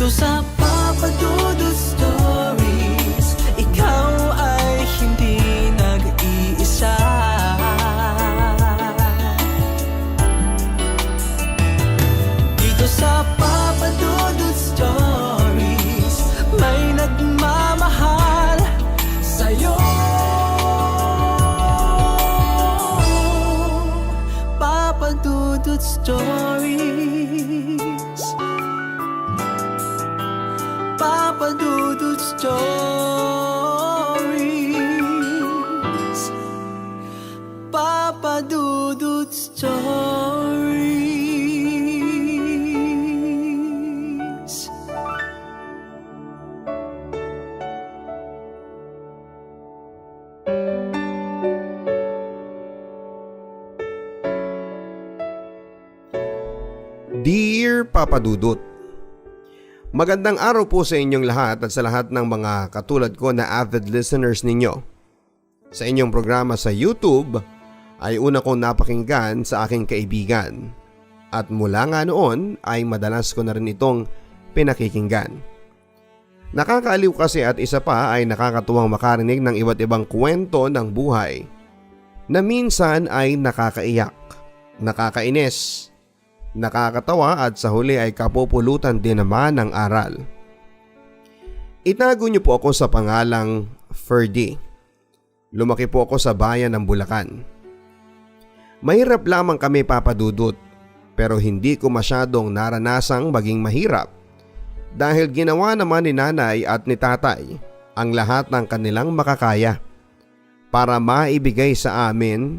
Dito sa Papa Dudut Stories, ikaw ay hindi nag-iisa. Dito sa Papa Dudut Stories, may nagmamahal sa'yo. Papa Dudut Stories, Papa Dudut Stories, Papa Dudut Stories. Dear Papa Dudut, magandang araw po sa inyong lahat at sa lahat ng mga katulad ko na avid listeners ninyo. Sa inyong programa sa YouTube ay una kong napakinggan sa aking kaibigan at mula nga noon ay madalas ko na rin itong pinakikinggan. Nakakaaliw kasi at isa pa ay nakakatuwang makarinig ng iba't ibang kwento ng buhay na minsan ay nakakaiyak, nakakainis, nakakatawa at sa huli ay kapupulutan din naman ng aral. Itago niyo po ako sa pangalang Ferdy. Lumaki po ako sa bayan ng Bulacan. Mahirap lamang kami, Papa Dudut, pero hindi ko masyadong naranasang maging mahirap dahil ginawa naman ni nanay at ni tatay ang lahat ng kanilang makakaya para maibigay sa amin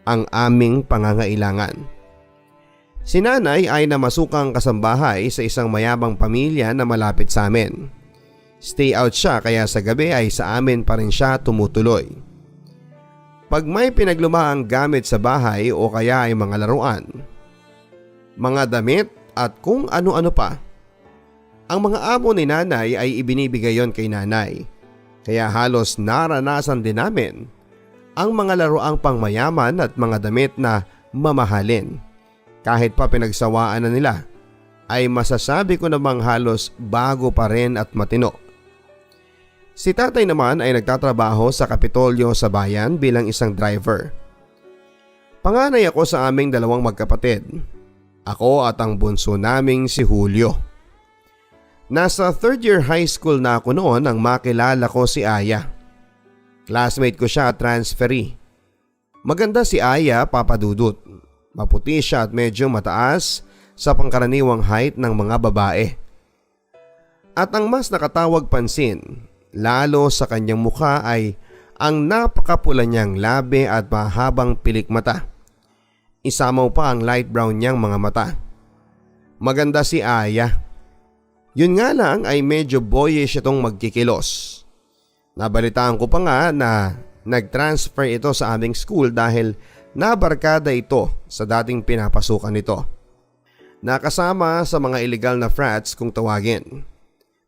ang aming pangangailangan. Si nanay ay namasukang kasambahay sa isang mayabang pamilya na malapit sa amin. Stay out siya kaya sa gabi ay sa amin pa rin siya tumutuloy. Pag may pinaglumaang gamit sa bahay o kaya ay mga laruan, mga damit at kung ano-ano pa, ang mga amo ni nanay ay ibinibigay yon kay nanay. Kaya halos naranasan din namin ang mga laruang pangmayaman at mga damit na mamahalin. Kahit pa pinagsawaan na nila, ay masasabi ko namang halos bago pa rin at matino. Si tatay naman ay nagtatrabaho sa Kapitolyo sa bayan bilang isang driver. Panganay ako sa aming dalawang magkapatid. Ako at ang bunso naming si Julio. Nasa third year high school na ako noon nang makilala ko si Aya. Classmate ko siya at transferee. Maganda si Aya, Papa Dudut. Maputi siya at medyo mataas sa pangkaraniwang height ng mga babae. At ang mas nakatawag pansin, lalo sa kanyang mukha ay ang napakapula niyang labi at mahabang pilik mata. Isamaw pa ang light brown niyang mga mata. Maganda si Aya. Yun nga lang ay medyo boyish itong magkikilos. Nabalitaan ko pa nga na nag-transfer ito sa aming school dahil nabarkada ito sa dating pinapasukan nito. Nakasama sa mga illegal na frats kung tawagin.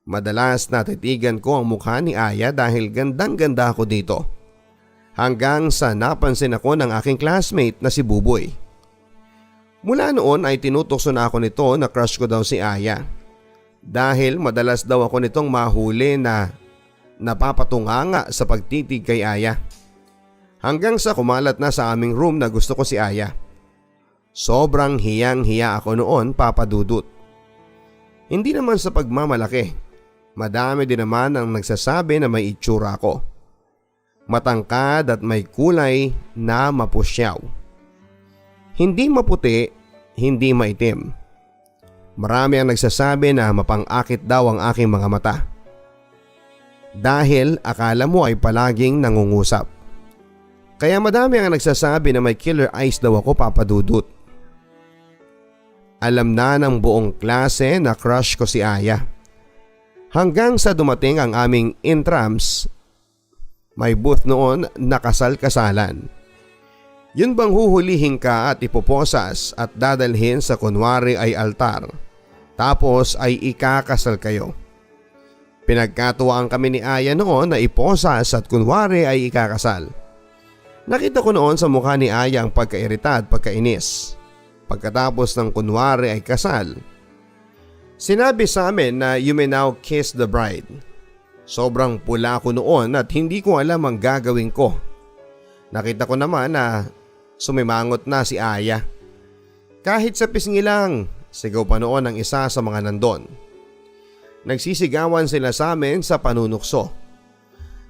Madalas natitigan ko ang mukha ni Aya dahil gandang-ganda ako dito. Hanggang sa napansin ako ng aking classmate na si Buboy. Mula noon ay tinutokso na ako nito na crush ko daw si Aya. Dahil madalas daw ako nitong mahuli na napapatunganga sa pagtitig kay Aya. Hanggang sa kumalat na sa aming room na gusto ko si Aya. Sobrang hiyang-hiya ako noon, Papa Dudut. Hindi naman sa pagmamalaki. Madami din naman ang nagsasabi na may itsura ko. Matangkad at may kulay na mapusyaw. Hindi maputi, hindi maitim. Marami ang nagsasabi na mapang-akit daw ang aking mga mata. Dahil akala mo ay palaging nangungusap. Kaya madami ang nagsasabi na may killer eyes daw ako, Papa Dudut. Alam na ng buong klase na crush ko si Aya. Hanggang sa dumating ang aming intrams, may booth noon na kasal-kasalan. Yun bang huhulihin ka at ipoposas at dadalhin sa kunwari ay altar, tapos ay ikakasal kayo. Pinagkatuwaan kami ni Aya noon na iposas at kunwari ay ikakasal. Nakita ko noon sa mukha ni Aya ang pagkairita at pagkainis. Pagkatapos ng kunwari ay kasal, Sinabi sa amin na you may now kiss the bride. Sobrang pula ko noon at hindi ko alam ang gagawin ko. Nakita ko naman na sumimangot na si Aya. Kahit sa pisngi lang, sigaw pa noon ang isa sa mga nandon. Nagsisigawan sila sa amin sa panunukso.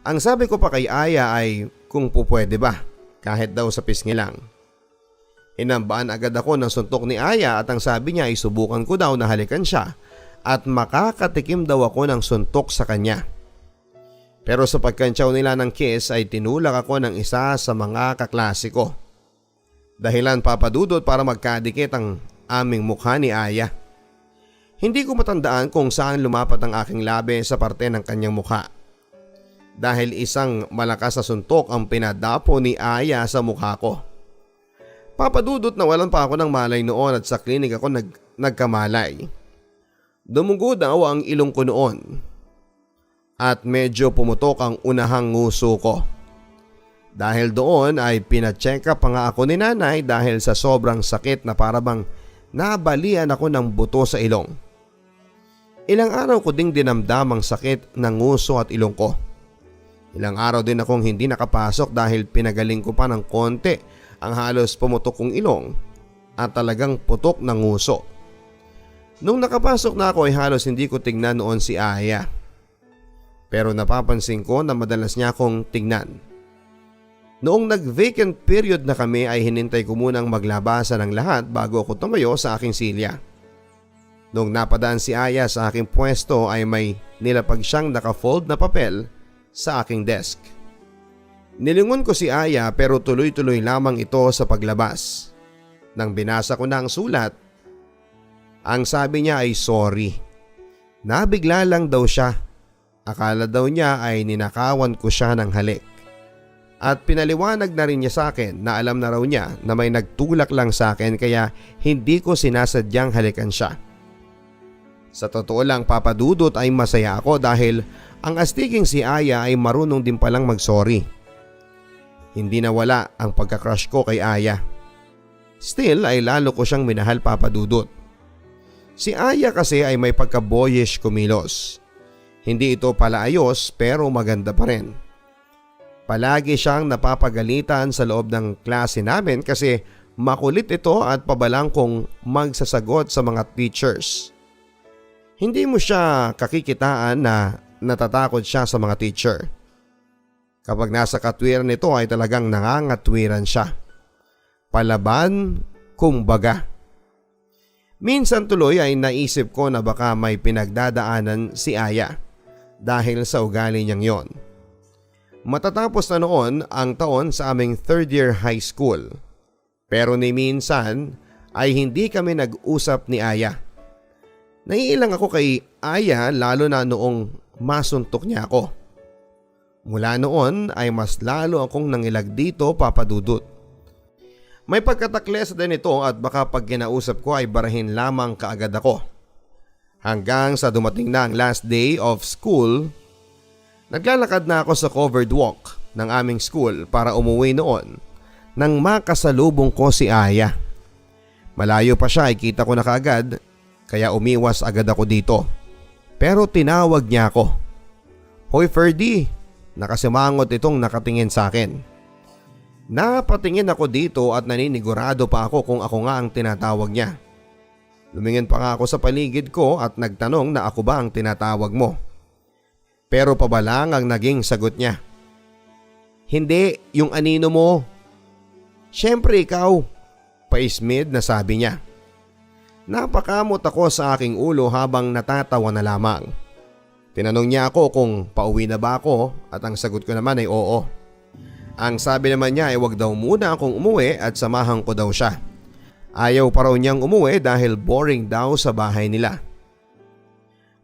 Ang sabi ko pa kay Aya ay kung pupwede ba, kahit daw sa pisngi lang. Inambaan agad ako ng suntok ni Aya at ang sabi niya ay subukan ko daw na halikan siya at makakatikim daw ako ng suntok sa kanya. Pero sa pagkantsaw nila ng kiss ay tinulak ako ng isa sa mga kaklase ko. Dahilan papadudot para magkadikit ang aming mukha ni Aya. Hindi ko matandaan kung saan lumapat ang aking labi sa parte ng kanyang mukha. Dahil isang malakas na suntok ang pinadapo ni Aya sa mukha ko. Papadudot na walan pa ako ng malay noon at sa klinik ako nagkamalay. Dumugo daw ang ilong ko noon. At medyo pumutok ang unahang nguso ko. Dahil doon ay pina-check up pa nga ako ni nanay dahil sa sobrang sakit na parabang nabalian ako ng buto sa ilong. Ilang araw ko ding dinamdam ang sakit ng nguso at ilong ko. Ilang araw din akong hindi nakapasok dahil pinagaling ko pa ng konti ang halos pumutok kong ilong at talagang putok ng nguso. Nung nakapasok na ako ay halos hindi ko tingnan noon si Aya. Pero napapansin ko na madalas niya akong tingnan. Noong nag-vacant period na kami ay hinintay ko munang maglabasan ng lahat bago ako tumayo sa aking silya. Noong napadaan si Aya sa aking pwesto ay may nilapag siyang naka-fold na papel sa aking desk. Nilingon ko si Aya pero tuloy-tuloy lamang ito sa paglabas. Nang binasa ko na ang sulat, ang sabi niya ay sorry. Nabigla lang daw siya. Akala daw niya ay ninakawan ko siya ng halik. At pinaliwanag na rin niya sa akin na alam na raw niya na may nagtulak lang sa akin kaya hindi ko sinasadyang halikan siya. Sa totoo lang papadudot ay masaya ako dahil ang astiging si Aya ay marunong din palang mag-sorry. Hindi nawala ang pagka-crush ko kay Aya. Still ay lalo ko siyang minahal papadudot. Si Aya kasi ay may pagka-boyish kumilos. Hindi ito pala ayos pero maganda pa rin. Palagi siyang napapagalitan sa loob ng klase namin kasi makulit ito at pabalang kong magsasagot sa mga teachers. Hindi mo siya kakikitaan na natatakot siya sa mga teacher. Kapag nasa katwiran nito ay talagang nangangatwiran siya. Palaban, kumbaga. Minsan tuloy ay naisip ko na baka may pinagdadaanan si Aya dahil sa ugali niyang yon. Matatapos na noon ang taon sa aming third year high school. Pero ni minsan ay hindi kami nag-usap ni Aya. Naiilang ako kay Aya lalo na noong masuntok niya ako. Mula noon ay mas lalo akong nangilag dito papadudot. May pagkatakles din ito at baka pag kinausap ko ay barahin lamang kaagad ako. Hanggang sa dumating na ang last day of school, naglalakad na ako sa covered walk ng aming school para umuwi noon nang makasalubong ko si Aya. Malayo pa siya ay kita ko na kaagad kaya umiwas agad ako dito. Pero tinawag niya ako. Hoy Ferdy! Nakasimangot itong nakatingin sa akin. Napatingin ako dito at naninigurado pa ako kung ako nga ang tinatawag niya. Lumingin pa nga ako sa paligid ko at nagtanong na ako ba ang tinatawag mo. Pero pabalang ang naging sagot niya. Hindi, yung anino mo. Siyempre ikaw, paismid na sabi niya. Napakamot ako sa aking ulo habang natatawa na lamang. Tinanong niya ako kung pauwi na ba ako at ang sagot ko naman ay oo. Ang sabi naman niya ay wag daw muna akong umuwi at samahan ko daw siya. Ayaw pa raw niyang umuwi dahil boring daw sa bahay nila.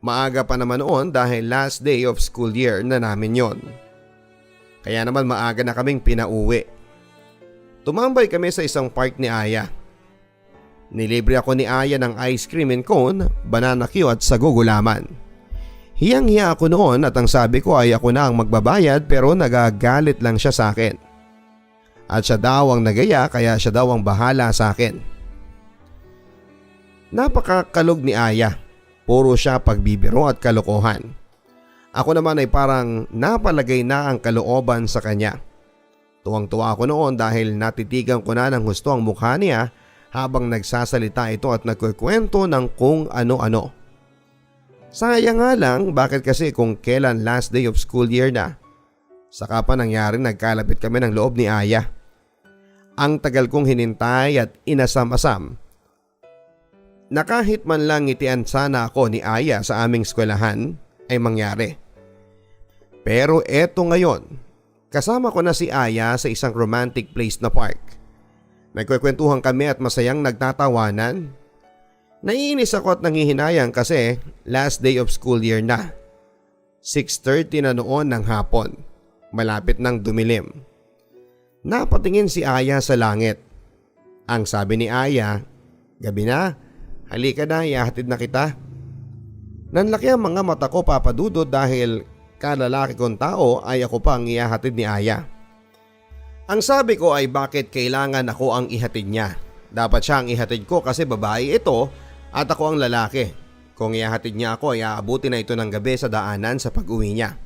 Maaga pa naman noon dahil last day of school year na namin yon. Kaya naman maaga na kaming pinauwi. Tumambay kami sa isang park ni Aya. Nilibre ako ni Aya ng ice cream and cone, banana Q at sago gulaman. Hiyang-hiya ako noon at ang sabi ko ay ako na ang magbabayad pero nagagalit lang siya sa akin. At siya daw ang nagaya kaya siya daw ang bahala sa akin. Napakakalog ni Aya. Puro siya pagbibiro at kalokohan. Ako naman ay parang napalagay na ang kalooban sa kanya. Tuwang-tuwa ako noon dahil natitigan ko na ng husto ang mukha niya habang nagsasalita ito at nagkukwento ng kung ano-ano. Sayang nga lang, bakit kasi kung kailan last day of school year na. Saka pa nangyari nagkalapit kami ng loob ni Aya. Ang tagal kong hinintay at inasam-asam na kahit man lang ngitian sana ako ni Aya sa aming eskwelahan ay mangyari. Pero eto ngayon, kasama ko na si Aya sa isang romantic place na park. Nagkwekwentuhan kami at masayang nagtatawanan. Naiinis ako at nangihinayang kasi last day of school year na. 6:30 na noon ng hapon. Malapit ng dumilim. Napatingin si Aya sa langit. Ang sabi ni Aya, "Gabi na, halika na, ihahatid na kita." Nanlaki ang mga mata ko, Papa Dudut, dahil kalalaki kong tao ay ako pa ang ihahatid ni Aya. Ang sabi ko ay bakit kailangan ako ang ihatid niya. Dapat siya ang ihatid ko kasi babae ito at ako ang lalaki. Kung ihahatid niya ako ay aabuti na ito ng gabi sa daanan sa pag-uwi niya.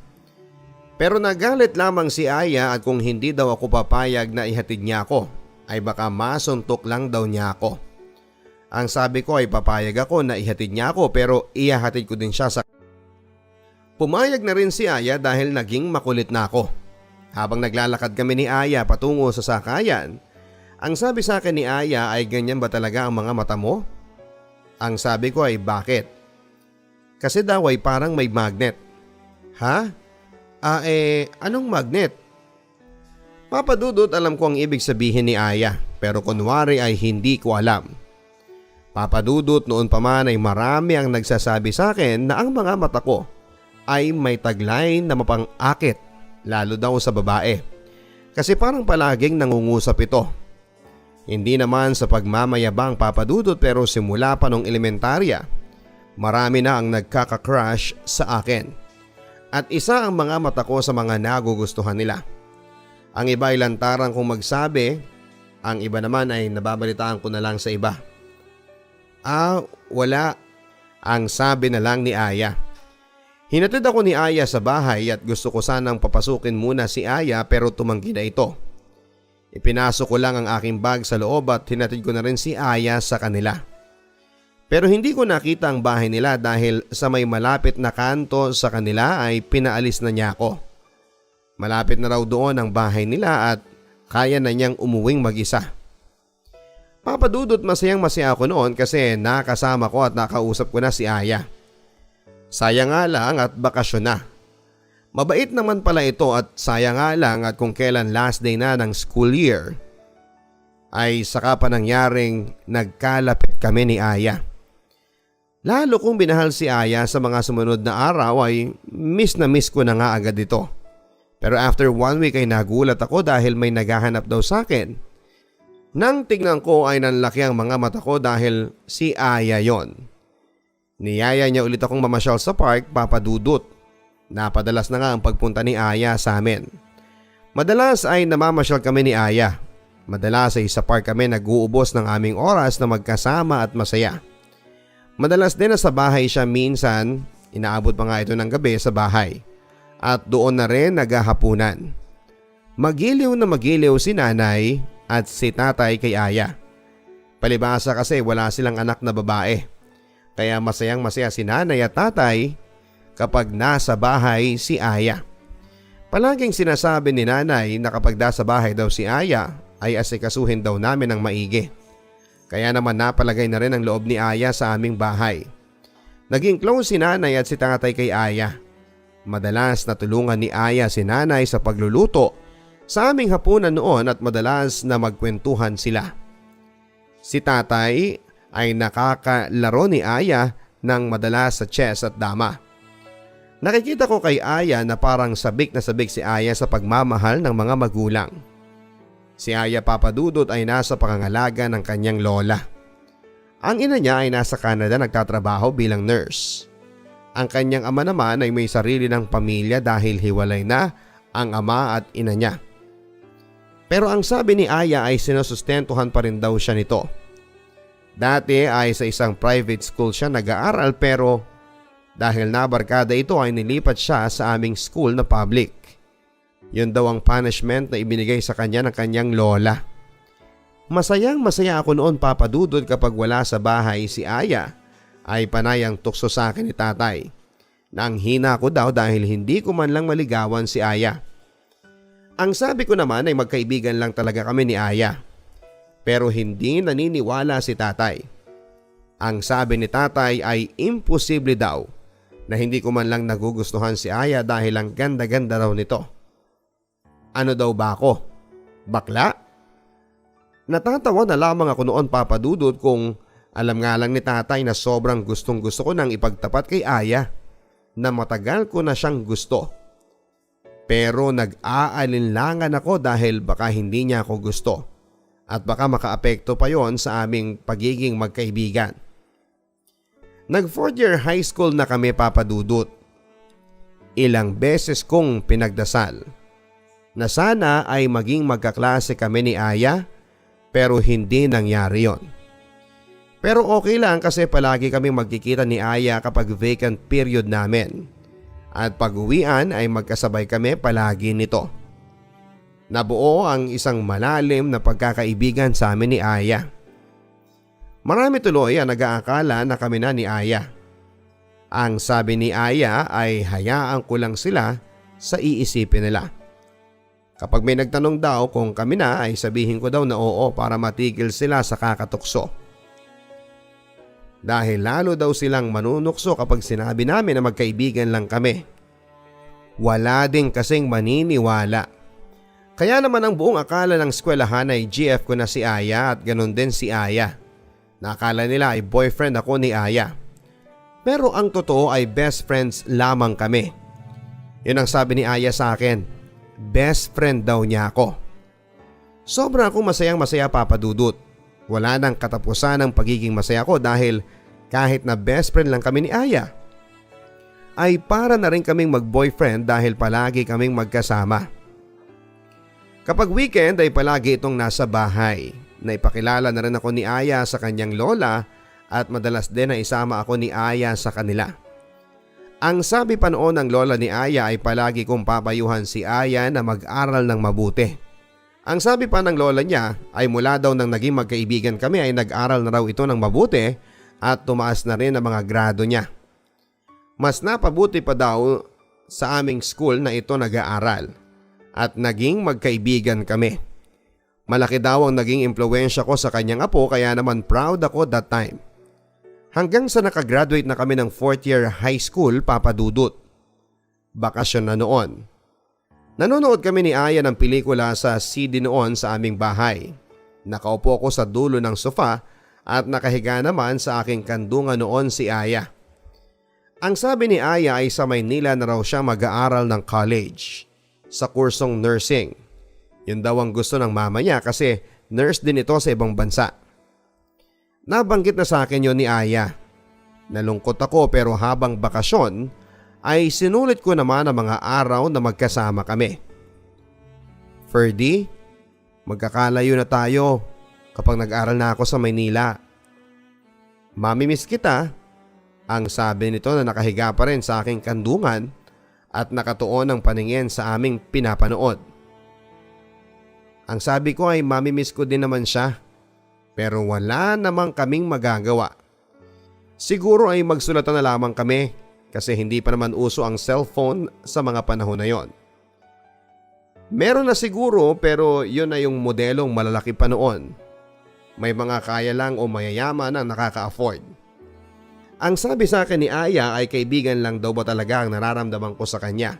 Pero nagalit lamang si Aya at kung hindi daw ako papayag na ihatid niya ako ay baka masuntok lang daw niya ako. Ang sabi ko ay papayag ako na ihatid niya ako pero ihahatid ko din siya sa... Pumayag na rin si Aya dahil naging makulit na ako. Habang naglalakad kami ni Aya patungo sa sakayan, ang sabi sa akin ni Aya ay ganyan ba talaga ang mga mata mo? Ang sabi ko ay bakit? Kasi daw ay parang may magnet. Ha? Anong magnet? Papa Dudut, alam ko ang ibig sabihin ni Aya pero kunwari ay hindi ko alam. Papa Dudut, noon pa man ay marami ang nagsasabi sa akin na ang mga mata ko ay may taglay na mapang-akit, lalo daw sa babae. Kasi parang palaging nangungusap ito. Hindi naman sa pagmamayabang, Papa Dudut, pero simula pa nung elementarya, marami na ang nagkaka-crush sa akin. At isa ang mga mata ko sa mga nagugustuhan nila. Ang iba ay lantarang kong magsabi, ang iba naman ay nababalitaan ko na lang sa iba. Wala. Ang sabi na lang ni Aya. Hinatid ako ni Aya sa bahay at gusto ko sanang papasukin muna si Aya pero tumanggi na ito. Ipinasok ko lang ang aking bag sa loob at hinatid ko na rin si Aya sa kanila. Pero hindi ko nakita ang bahay nila dahil sa may malapit na kanto sa kanila ay pinaalis na niya ako. Malapit na raw doon ang bahay nila at kaya na niyang umuwing mag-isa. Papa Dudut, masayang masaya ako noon kasi nakasama ko at nakausap ko na si Aya. Sayang nga lang at bakasyon na. Mabait naman pala ito at sayang nga lang at kung kailan last day na ng school year ay saka pa nangyaring nagkalapit kami ni Aya. Lalo kong binahal si Aya sa mga sumunod na araw ay miss na miss ko na nga agad ito. Pero after 1 week ay nagulat ako dahil may naghahanap daw sa akin. Nang tignan ko ay nanlaki ang mga mata ko dahil si Aya yon. Niyaya niya ulit akong mamasyal sa park, Papa Dudut. Napadalas na nga ang pagpunta ni Aya sa amin. Madalas ay namamasyal kami ni Aya. Madalas ay sa park kami nag-uubos ng aming oras na magkasama at masaya. Madalas din na sa bahay siya minsan, inaabot pa nga ito ng gabi sa bahay. At doon na rin naghahapunan. Magiliw na magiliw si nanay at si tatay kay Aya. Palibasa kasi wala silang anak na babae. Kaya masayang masaya si nanay at tatay kapag nasa bahay si Aya. Palaging sinasabi ni nanay na kapag nasa bahay daw si Aya ay asikasuhin daw namin ng maigi. Kaya naman napalagay na rin ang loob ni Aya sa aming bahay. Naging close si nanay at si tatay kay Aya. Madalas natulungan ni Aya si nanay sa pagluluto sa aming hapunan noon at madalas na magkwentuhan sila. Si tatay ay nakakalaro ni Aya ng madalas sa chess at dama. Nakikita ko kay Aya na parang sabik na sabik si Aya sa pagmamahal ng mga magulang. Si Aya, Papa Dudut, ay nasa pangangalaga ng kanyang lola. Ang ina niya ay nasa Canada nagtatrabaho bilang nurse. Ang kanyang ama naman ay may sarili ng pamilya dahil hiwalay na ang ama at ina niya. Pero ang sabi ni Aya ay sinusustentuhan pa rin daw siya nito. Dati ay sa isang private school siya nag-aaral pero dahil nabarkada ito ay nilipat siya sa aming school na public. Yun daw ang punishment na ibinigay sa kanya ng kanyang lola. Masayang-masaya ako noon Papa Dudut kapag wala sa bahay si Aya ay panayang tukso sa akin ni tatay. Nang hina ko daw dahil hindi ko man lang maligawan si Aya. Ang sabi ko naman ay magkaibigan lang talaga kami ni Aya. Pero hindi naniniwala si tatay. Ang sabi ni tatay ay imposible daw na hindi ko man lang nagugustuhan si Aya dahil ang ganda-ganda raw nito. Ano daw ba ako? Bakla? Natatawa na lamang ako noon Papa Dudut kung alam nga lang ni tatay na sobrang gustong gusto ko nang ipagtapat kay Aya na matagal ko na siyang gusto. Pero nag-aalinlangan ako dahil baka hindi niya ako gusto at baka makaapekto pa yon sa aming pagiging magkaibigan. Nag 4th year high school na kami Papa Dudut. Ilang beses kong pinagdasal na sana ay maging magkaklase kami ni Aya pero hindi nangyari yon. Pero okay lang kasi palagi kaming magkikita ni Aya kapag vacant period namin at pag-uwian ay magkasabay kami palagi nito. Nabuo ang isang malalim na pagkakaibigan sa amin ni Aya. Marami tuloy ang nag-aakala na kami na ni Aya. Ang sabi ni Aya ay hayaan ko lang sila sa iisipin nila. Kapag may nagtanong daw kung kami na ay sabihin ko daw na oo para matigil sila sa kakatukso. Dahil lalo daw silang manunukso kapag sinabi namin na magkaibigan lang kami. Wala din kasing maniniwala. Kaya naman ang buong akala ng eskwelahan ay GF ko na si Aya at ganun din si Aya. Nakala nila ay boyfriend ako ni Aya. Pero ang totoo ay best friends lamang kami. Yun ang sabi ni Aya sa akin. Best friend daw niya ako. Sobra akong masayang-masaya Papa Dudut. Wala nang katapusan ang pagiging masaya ko dahil kahit na best friend lang kami ni Aya, ay para na rin kaming mag-boyfriend dahil palagi kaming magkasama. Kapag weekend ay palagi itong nasa bahay. Naipakilala na rin ako ni Aya sa kanyang lola at madalas din na isama ako ni Aya sa kanila. Ang sabi pa noon ng lola ni Aya ay palagi kong papayuhan si Aya na mag-aral ng mabuti. Ang sabi pa ng lola niya ay mula daw nang naging magkaibigan kami ay nag-aral na raw ito ng mabuti at tumaas na rin ang mga grado niya. Mas napabuti pa daw sa aming school na ito nag-aaral at naging magkaibigan kami. Malaki daw ang naging impluwensya ko sa kanyang apo kaya naman proud ako that time. Hanggang sa nakagraduate na kami ng 4th year high school Papa Dudut. Bakasyon na noon. Nanonood kami ni Aya ng pelikula sa CD noon sa aming bahay. Nakaupo ko sa dulo ng sofa at nakahiga naman sa aking kandungan noon si Aya. Ang sabi ni Aya ay sa Maynila na raw siya mag-aaral ng college sa kursong nursing. Yun daw ang gusto ng mama niya kasi nurse din ito sa ibang bansa. Nabanggit na sa akin yun ni Aya. Nalungkot ako pero habang bakasyon ay sinulit ko naman ang mga araw na magkasama kami. Ferdy, magkakalayo na tayo kapag nag-aral na ako sa Maynila. Mamimiss kita, ang sabi nito na nakahiga pa rin sa aking kandungan at nakatuon ang paningin sa aming pinapanood. Ang sabi ko ay mamimiss ko din naman siya pero wala namang kaming magagawa. Siguro ay magsulatan na lamang kami. Kasi hindi pa naman uso ang cellphone sa mga panahon na yon. Meron na siguro pero yun na yung modelong malalaki pa noon. May mga kaya lang o mayayaman ang nakaka-afford. Ang sabi sa akin ni Aya ay kaibigan lang daw ba talaga ang nararamdaman ko sa kanya.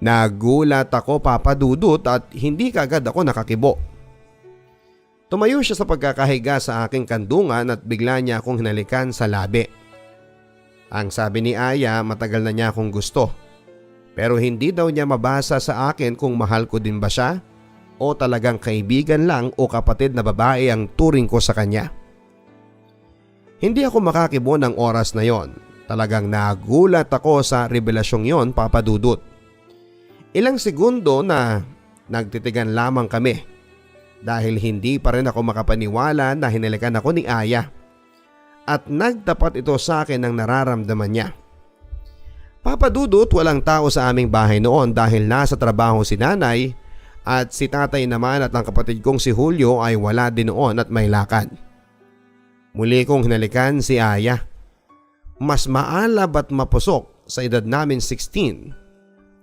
Nagulat ako Papa Dudut at hindi kaagad ako nakakibo. Tumayo siya sa pagkakahiga sa aking kandungan at bigla niya akong hinalikan sa labi. Ang sabi ni Aya matagal na niya akong gusto pero hindi daw niya mabasa sa akin kung mahal ko din ba siya o talagang kaibigan lang o kapatid na babae ang turing ko sa kanya. Hindi ako makakibo ng oras na yon. Talagang nagulat ako sa revelasyong yon Papa Dudut. Ilang segundo na nagtitigan lamang kami. dahil hindi pa rin ako makapaniwala na hinalikan ako ni Aya at nagtapat ito sa akin ng nararamdaman niya. Papa Dudut, walang tao sa aming bahay noon dahil nasa trabaho si nanay at si tatay naman at ang kapatid kong si Julio ay wala din noon at may lakad. Muli kong hinalikan si Aya. Mas maalab at mapusok sa edad namin 16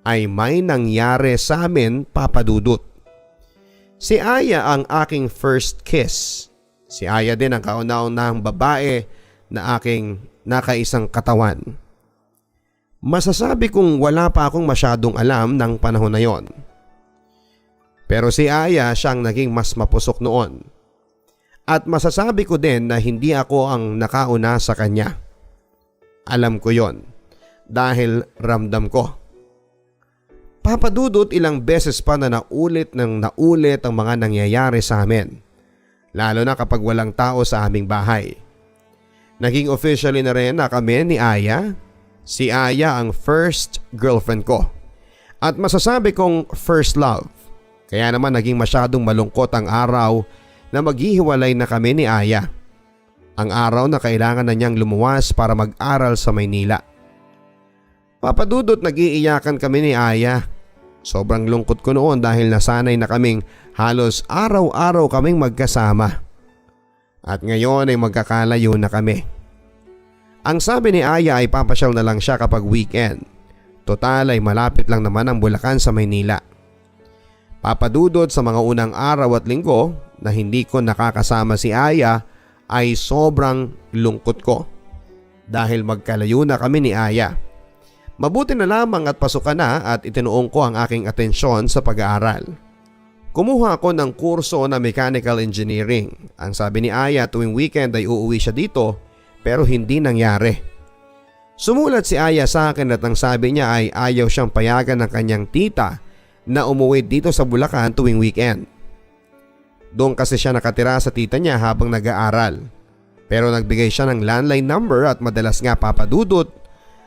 ay may nangyari sa amin, Papa Dudut. Si Aya ang aking first kiss. Si Aya din ang kauna-unahang babae na aking nakaisang katawan. Masasabi kong wala pa akong masyadong alam ng panahon na yon. Pero si Aya siyang naging mas mapusok noon. At masasabi ko din na hindi ako ang nakauna sa kanya. Alam ko yon dahil ramdam ko. Papa Dudut, ilang beses pa na naulit ang mga nangyayari sa amin. Lalo na kapag walang tao sa aming bahay. Naging officially na rin na kami ni Aya. Si Aya ang first girlfriend ko. At masasabi kong first love. Kaya naman naging masyadong malungkot ang araw na maghihiwalay na kami ni Aya. Ang araw na kailangan na niyang lumuwas para mag-aral sa Maynila. Papa Dudut, nag-iiyakan kami ni Aya. Sobrang lungkot ko noon dahil nasanay na kaming halos araw-araw kaming magkasama. At ngayon ay magkakalayo na kami. Ang sabi ni Aya ay papasyal na lang siya kapag weekend. Total ay malapit lang naman ang Bulacan sa Maynila. Papa Dudut, sa mga unang araw at linggo na hindi ko nakakasama si Aya ay sobrang lungkot ko. Dahil magkalayo na kami ni Aya. Mabuti na lamang at pasukan na at itinuong ko ang aking atensyon sa pag-aaral. Kumuha ako ng kurso na mechanical engineering. Ang sabi ni Aya tuwing weekend ay uuwi siya dito pero hindi nangyari. Sumulat si Aya sa akin at ang sabi niya ay ayaw siyang payagan ng kanyang tita na umuwi dito sa Bulacan tuwing weekend. Doon kasi siya nakatira sa tita niya habang nag-aaral. Pero nagbigay siya ng landline number at madalas nga, Papa Dudut,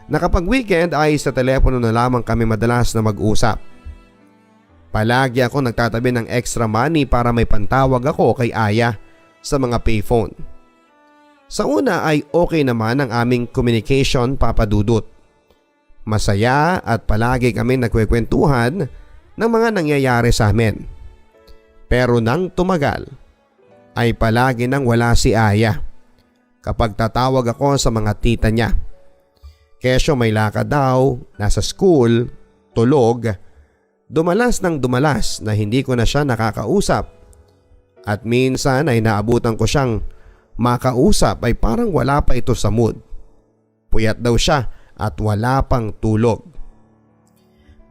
na kapag weekend ay sa telepono na lamang kami madalas na mag-usap. Palagi ako nagtatabi ng extra money para may pantawag ako kay Aya sa mga payphone. Sa una ay okay naman ang aming communication, Papa Dudut. Masaya at palagi kami nagkwekwentuhan ng mga nangyayari sa amin. Pero nang tumagal ay palagi nang wala si Aya kapag tatawag ako sa mga tita niya. Kesyo may lakad daw, nasa school, tulog, dumalas na hindi ko na siya nakakausap. At minsan ay naabutan ko siyang makausap ay parang wala pa ito sa mood. Puyat daw siya at wala pang tulog.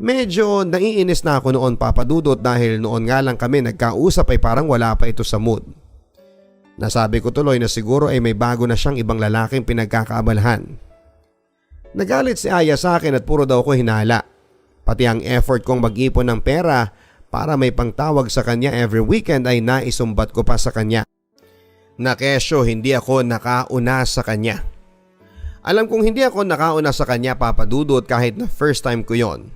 Medyo naiinis na ako noon, Papa Dudut, dahil noon nga lang kami nagkausap ay parang wala pa ito sa mood. Nasabi ko tuloy na siguro ay may bago na siyang ibang lalaking pinagkakaabalahan. Nagalit si Aya sa akin at puro daw ko hinala. Pati ang effort kong mag-ipon ng pera para may pangtawag sa kanya every weekend ay naisumbat ko pa sa kanya. Na kesyo hindi ako nakauna sa kanya. Alam kong hindi ako nakauna sa kanya, Papa Dudut, kahit na first time ko yon.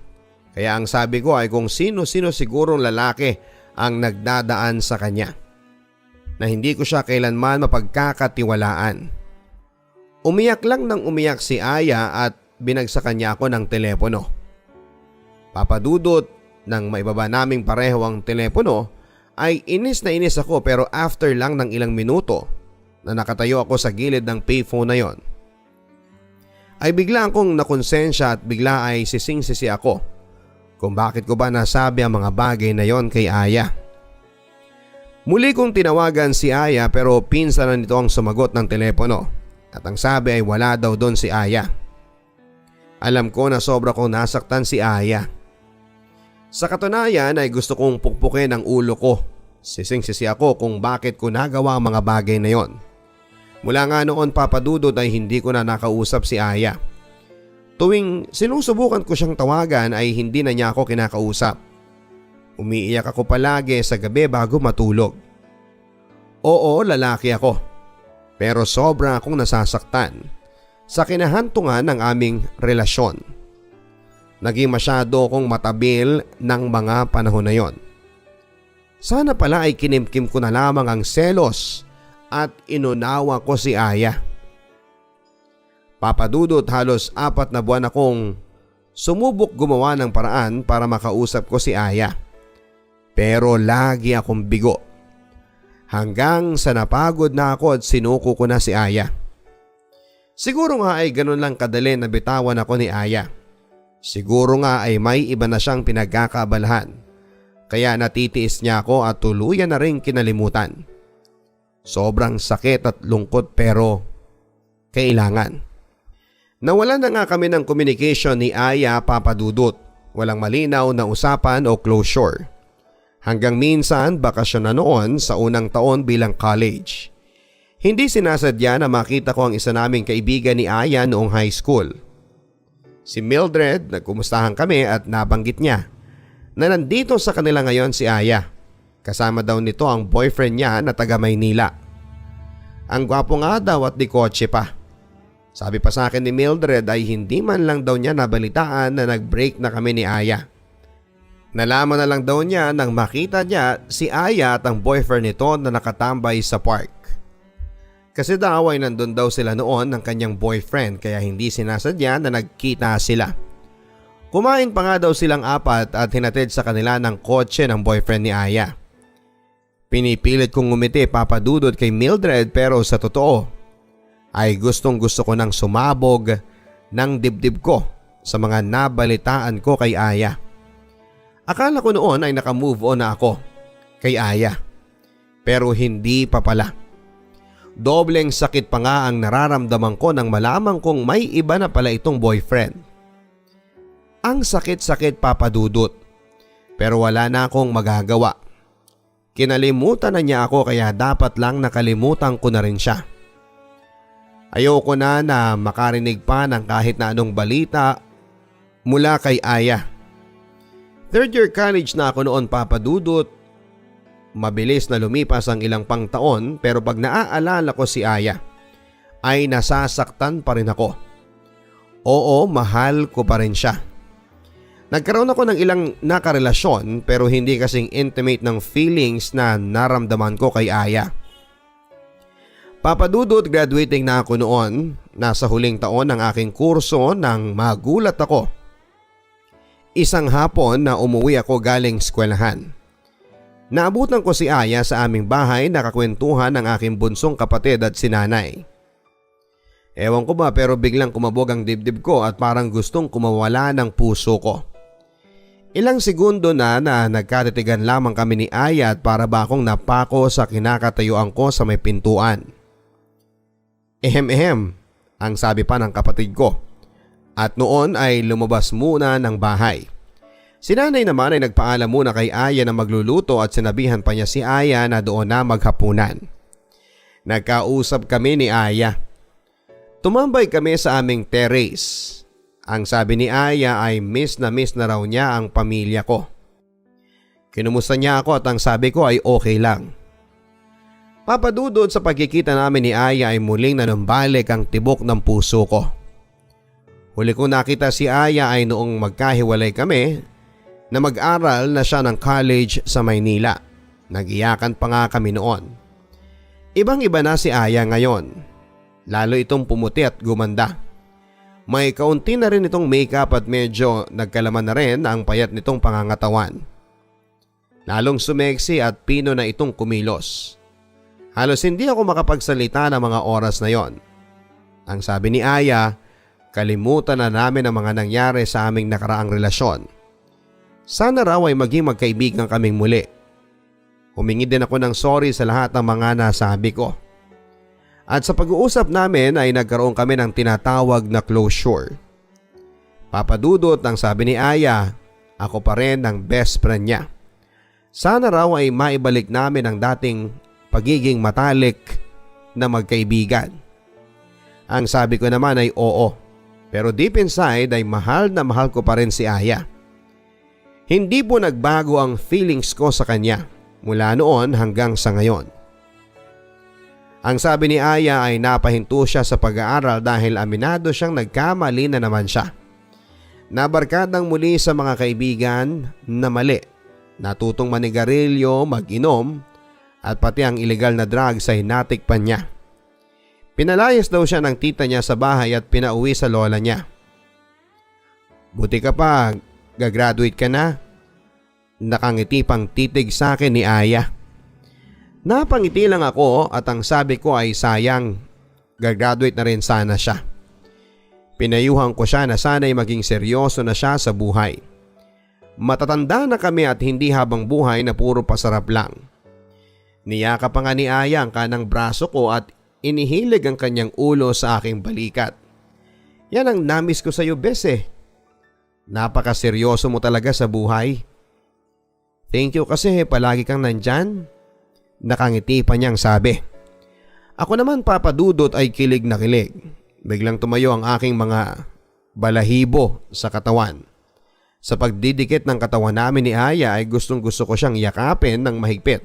Kaya ang sabi ko ay kung sino-sino sigurong lalaki ang nagdadaan sa kanya. Na hindi ko siya kailanman mapagkakatiwalaan. Umiyak lang nang umiyak si Aya at binagsakan niya ako ng telepono. Papa Dudut, nang maibaba naming pareho ang telepono ay inis na inis ako, pero after lang ng ilang minuto na nakatayo ako sa gilid ng payphone na yon ay bigla akong nakonsensya at bigla ay sising-sisi ako kung bakit ko ba nasabi ang mga bagay na yon kay Aya. Muli kong tinawagan si Aya pero pinsan na nito ang sumagot ng telepono at ang sabi ay wala daw doon si Aya. Alam ko na sobra kong nasaktan si Aya. Sa katunayan ay gusto kong pukpukin ang ulo ko. Sising-sisi ako kung bakit ko nagawa ang mga bagay na yon. Mula nga noon, Papa Dudut, ay hindi ko na nakausap si Aya. Tuwing sinusubukan ko siyang tawagan ay hindi na niya ako kinakausap. Umiiyak ako palagi sa gabi bago matulog. Oo, lalaki ako. Pero sobra akong nasasaktan sa kinahantungan ng aming relasyon. Naging masyado akong matabil ng mga panahon na yon. Sana pala ay kinimkim ko na lamang ang selos at inunawa ko si Aya. Papadudot, halos 4 na buwan akong sumubok gumawa ng paraan para makausap ko si Aya. Pero lagi akong bigo. Hanggang sa napagod na ako at sinuko ko na si Aya. Siguro nga ay ganun lang kadali na bitawan ako ni Aya. Siguro nga ay may iba na siyang pinagkakabalahan. Kaya natitiis niya ako at tuluyan na rin kinalimutan. Sobrang sakit at lungkot pero kailangan. Nawalan na nga kami ng communication ni Aya, Papadudot. Walang malinaw na usapan o closure. Hanggang minsan bakasyon na noon sa unang taon bilang college. Hindi sinasadya na makita ko ang isa naming kaibigan ni Aya noong high school. Si Mildred, nagkumustahan kami at nabanggit niya na nandito sa kanila ngayon si Aya. Kasama daw nito ang boyfriend niya na taga Maynila. Ang gwapo nga daw at di kotse pa. Sabi pa sa akin ni Mildred ay hindi man lang daw niya nabalitaan na nag-break na kami ni Aya. Nalaman na lang daw niya nang makita niya si Aya at ang boyfriend nito na nakatambay sa park. Kasi daw ay nandun daw sila noon ng kanyang boyfriend kaya hindi sinasadya na nagkita sila. Kumain pa nga daw silang 4 at hinatid sa kanila ng kotse ng boyfriend ni Aya. Pinipilit kong ngumiti, Papadudot, kay Mildred pero sa totoo ay gustong gusto ko nang sumabog ng dibdib ko sa mga nabalitaan ko kay Aya. Akala ko noon ay nakamove on na ako kay Aya. Pero hindi pa pala. Dobleng sakit pa nga ang nararamdaman ko nang malaman kong may iba na pala itong boyfriend. Ang sakit-sakit, Papadudot. Pero wala na akong magagawa. Kinalimutan na niya ako kaya dapat lang nakalimutan ko na rin siya. Ayoko na makarinig pa ng kahit na anong balita mula kay Aya. 3rd year college na ako noon, Papadudot. Mabilis na lumipas ang ilang pang taon pero pag naaalala ko si Aya ay nasasaktan pa rin ako. Oo, mahal ko pa rin siya. Nagkaroon ako ng ilang nakarelasyon pero hindi kasing intimate ng feelings na naramdaman ko kay Aya. Papadudot, graduating na ako noon. Nasa huling taon ng aking kurso nang magulat ako. Isang hapon na umuwi ako galing eskwelahan. Naabutan ko si Aya sa aming bahay, nakakwentuhan ng aking bunsong kapatid at sinanay. Ewan ko ba pero biglang kumabog ang dibdib ko at parang gustong kumawala ng puso ko. Ilang segundo na nagkatitigan lamang kami ni Aya at para ba akong napako sa kinakatayuan ko sa may pintuan. Ehem, ang sabi pa ng kapatid ko. At noon ay lumabas muna ng bahay. Si nanay naman ay nagpaalam muna kay Aya na magluluto at sinabihan pa niya si Aya na doon na maghapunan. Nagkausap kami ni Aya. Tumambay kami sa aming terrace. Ang sabi ni Aya ay miss na raw niya ang pamilya ko. Kinumusta niya ako at ang sabi ko ay okay lang. Papadudod, sa pagkikita namin ni Aya ay muling nanumbalik ang tibok ng puso ko. Huli ko nakita si Aya ay noong magkahiwalay kami na mag-aral na siya ng college sa Maynila. Nag-iyakan pa nga kami noon. Ibang-iba na si Aya ngayon. Lalo itong pumuti at gumanda. May kaunti na rin itong makeup at medyo nagkalaman na rin ang payat nitong pangangatawan. Lalong sumeksi at pino na itong kumilos. Halos hindi ako makapagsalita ng mga oras na yon. Ang sabi ni Aya, kalimutan na namin ang mga nangyari sa aming nakaraang relasyon. Sana raw ay maging magkaibigan kaming muli. Humingi din ako ng sorry sa lahat ng mga nasabi ko. At sa pag-uusap namin ay nagkaroon kami ng tinatawag na closure. Papadudot, ang sabi ni Aya, ako pa rin ang best friend niya. Sana raw ay maibalik namin ang dating pagiging matalik na magkaibigan. Ang sabi ko naman ay oo, pero deep inside ay mahal na mahal ko pa rin si Aya. Hindi po nagbago ang feelings ko sa kanya mula noon hanggang sa ngayon. Ang sabi ni Aya ay napahinto siya sa pag-aaral dahil aminado siyang nagkamali na naman siya. Nabarkadang muli sa mga kaibigan na mali Natutong manigarilyo, mag-inom at pati ang illegal na drugs ay natikpan niya. Pinalayas daw siya ng tita niya sa bahay at pinauwi sa lola niya. Buti ka pa, gagraduate ka na. Nakangiti pang titig sa akin ni Aya. Napangiti lang ako at ang sabi ko ay sayang, gagraduate na rin sana siya. Pinayuhan ko siya na sana'y maging seryoso na siya sa buhay. Matatanda na kami at hindi habang buhay na puro pasarap lang. Niyakap pa nga ni Aya ang kanang braso ko at inihilig ang kanyang ulo sa aking balikat. Yan ang namis ko sa iyo, bes eh. Napakaseryoso mo talaga sa buhay. Thank you kasi palagi kang nandyan. Nakangiti pa niyang sabi. Ako naman, Papa Dudut, ay kilig na kilig. Biglang tumayo ang aking mga balahibo sa katawan. Sa pagdidikit ng katawan namin ni Aya ay gustong gusto ko siyang yakapin ng mahigpit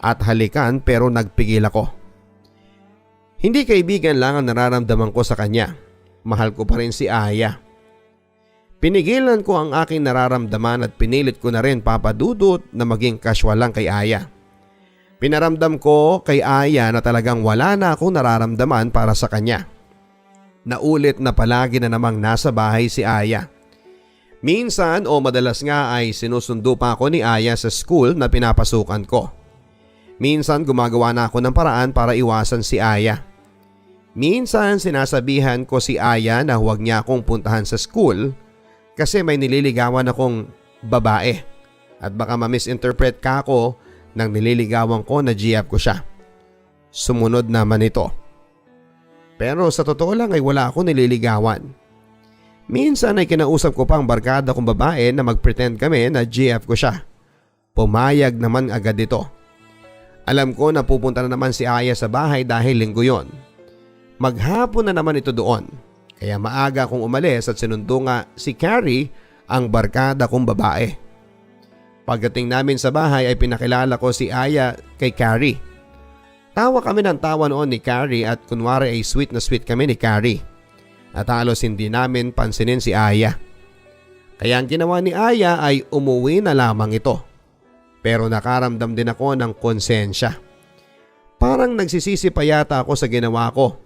at halikan pero nagpigil ako. Hindi kaibigan lang ang nararamdaman ko sa kanya. Mahal ko pa rin si Aya. Pinigilan ko ang aking nararamdaman at pinilit ko na rin, Papa Dudut, na maging casual lang kay Aya. Pinaramdam ko kay Aya na talagang wala na akong nararamdaman para sa kanya. Naulit na palagi na namang nasa bahay si Aya. Minsan o madalas nga ay sinusundo pa ako ni Aya sa school na pinapasukan ko. Minsan gumagawa na ako ng paraan para iwasan si Aya. Minsan sinasabihan ko si Aya na huwag niya akong puntahan sa school kasi may nililigawan akong babae at baka ma-misinterpret ka ako nang nililigawan ko na GF ko siya. Sumunod naman ito. Pero sa totoo lang ay wala akong nililigawan. Minsan ay kinausap ko pang barkada kong babae na mag-pretend kami na GF ko siya. Pumayag naman agad ito. Alam ko na pupunta na naman si Aya sa bahay dahil linggo yon. Maghapon na naman ito doon. Kaya maaga akong umalis at sinundo nga si Carrie, ang barkada kong babae. Pagdating namin sa bahay ay pinakilala ko si Aya kay Carrie. Tawa kami ng tawa noon ni Carrie at kunwari ay sweet na sweet kami ni Carrie. At halos hindi namin pansinin si Aya. Kaya ang ginawa ni Aya ay umuwi na lamang ito. Pero nakaramdam din ako ng konsensya. Parang nagsisisi pa yata ako sa ginawa ko.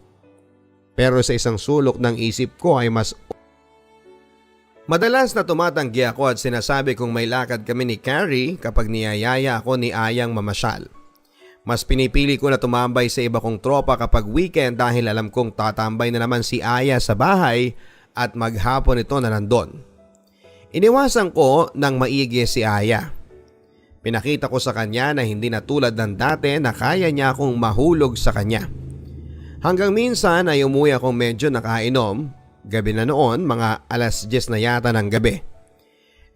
Pero sa isang sulok ng isip ko ay madalas na tumatanggi ako at sinasabi kong may lakad kami ni Carrie kapag niyayaya ako ni Ayang mamasyal. Mas pinipili ko na tumambay sa iba kong tropa kapag weekend dahil alam kong tatambay na naman si Aya sa bahay at maghapon ito na nandun. Iniwasan ko ng maigi si Aya. Pinakita ko sa kanya na hindi na tulad ng dati na kaya niya akong mahulog sa kanya. Hanggang minsan ay umuwi akong medyo nakainom, gabi na noon, mga 10:00 na yata ng gabi.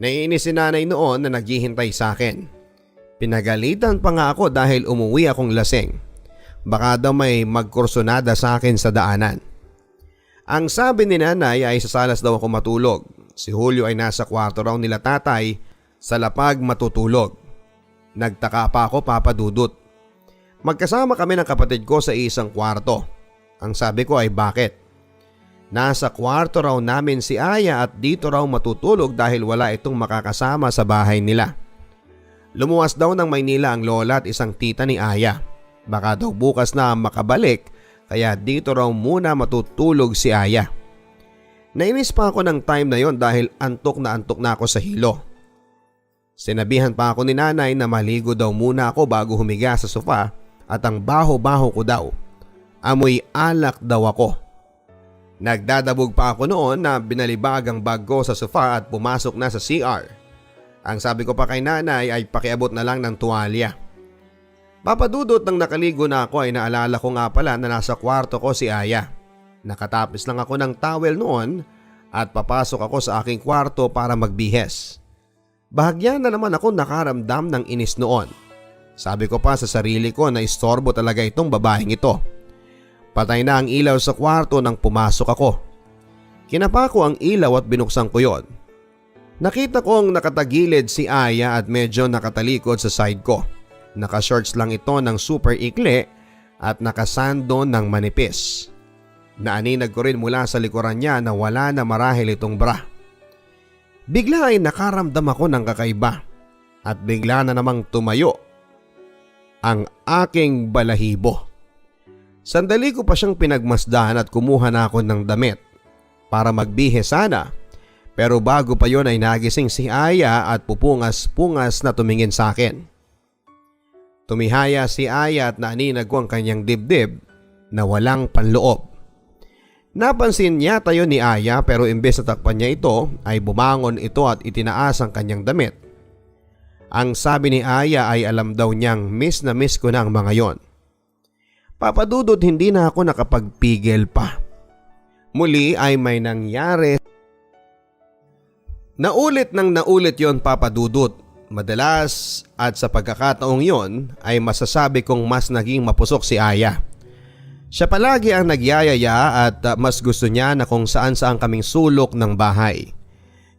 Naiinis si nanay noon na naghihintay sa akin. Pinagalitan pa nga ako dahil umuwi akong lasing. Baka daw may magkursonada sa akin sa daanan. Ang sabi ni nanay ay sa salas daw ako matulog. Si Julio ay nasa kwarto raw nila tatay sa lapag matutulog. Nagtaka pa ako, Papa Dudut. Magkasama kami ng kapatid ko sa isang kwarto. Ang sabi ko ay bakit? Nasa kwarto raw namin si Aya at dito raw matutulog dahil wala itong makakasama sa bahay nila. Lumuwas daw ng Maynila ang lola at isang tita ni Aya. Baka daw bukas na makabalik kaya dito raw muna matutulog si Aya. Nainis pa ako ng time na yon dahil antok na ako sa hilo. Sinabihan pa ako ni nanay na maligo daw muna ako bago humiga sa sofa at ang baho-baho ko daw. Amoy alak daw ako. Nagdadabog pa ako noon na binalibag ang bag ko sa sofa at pumasok na sa CR. Ang sabi ko pa kay nanay ay pakiabot na lang ng tuwalya. Papadudot nang nakaligo na ako ay naalala ko nga pala na nasa kwarto ko si Aya. Nakatapis lang ako ng towel noon at papasok ako sa aking kwarto para magbihes. Bahagyan na naman ako nakaramdam ng inis noon. Sabi ko pa sa sarili ko na istorbo talaga itong babaeng ito. Patay na ang ilaw sa kwarto nang pumasok ako. Kinapa ko ang ilaw at binuksan ko yon. Nakita kong nakatagilid si Aya at medyo nakatalikod sa side ko. Naka-shorts lang ito ng super ikli at nakasando ng manipis. Naaninag ko rin mula sa likuran niya na wala na marahil itong bra. Bigla ay nakaramdam ako ng kakaiba at bigla na namang tumayo ang aking balahibo. Sandali ko pa siyang pinagmasdan at kumuha na ako ng damit para magbihe sana. Pero bago pa yon ay nagising si Aya at pupungas-pungas na tumingin sa akin. Tumihaya si Aya at naaninag ko ang kanyang dibdib na walang panloob. Napansin niya tayo ni Aya pero imbes na takpan niya ito ay bumangon ito at itinaas ang kanyang damit. Ang sabi ni Aya ay alam daw niyang miss na miss ko na ang mga yon. Papadudot, hindi na ako nakapagpigil pa. Muli ay may nangyari. Naulit yon, Papadudot. Madalas at sa pagkakataong yon ay masasabi kong mas naging mapusok si Aya. Siya palagi ang nagyayaya at mas gusto niya na kung saan kaming sulok ng bahay.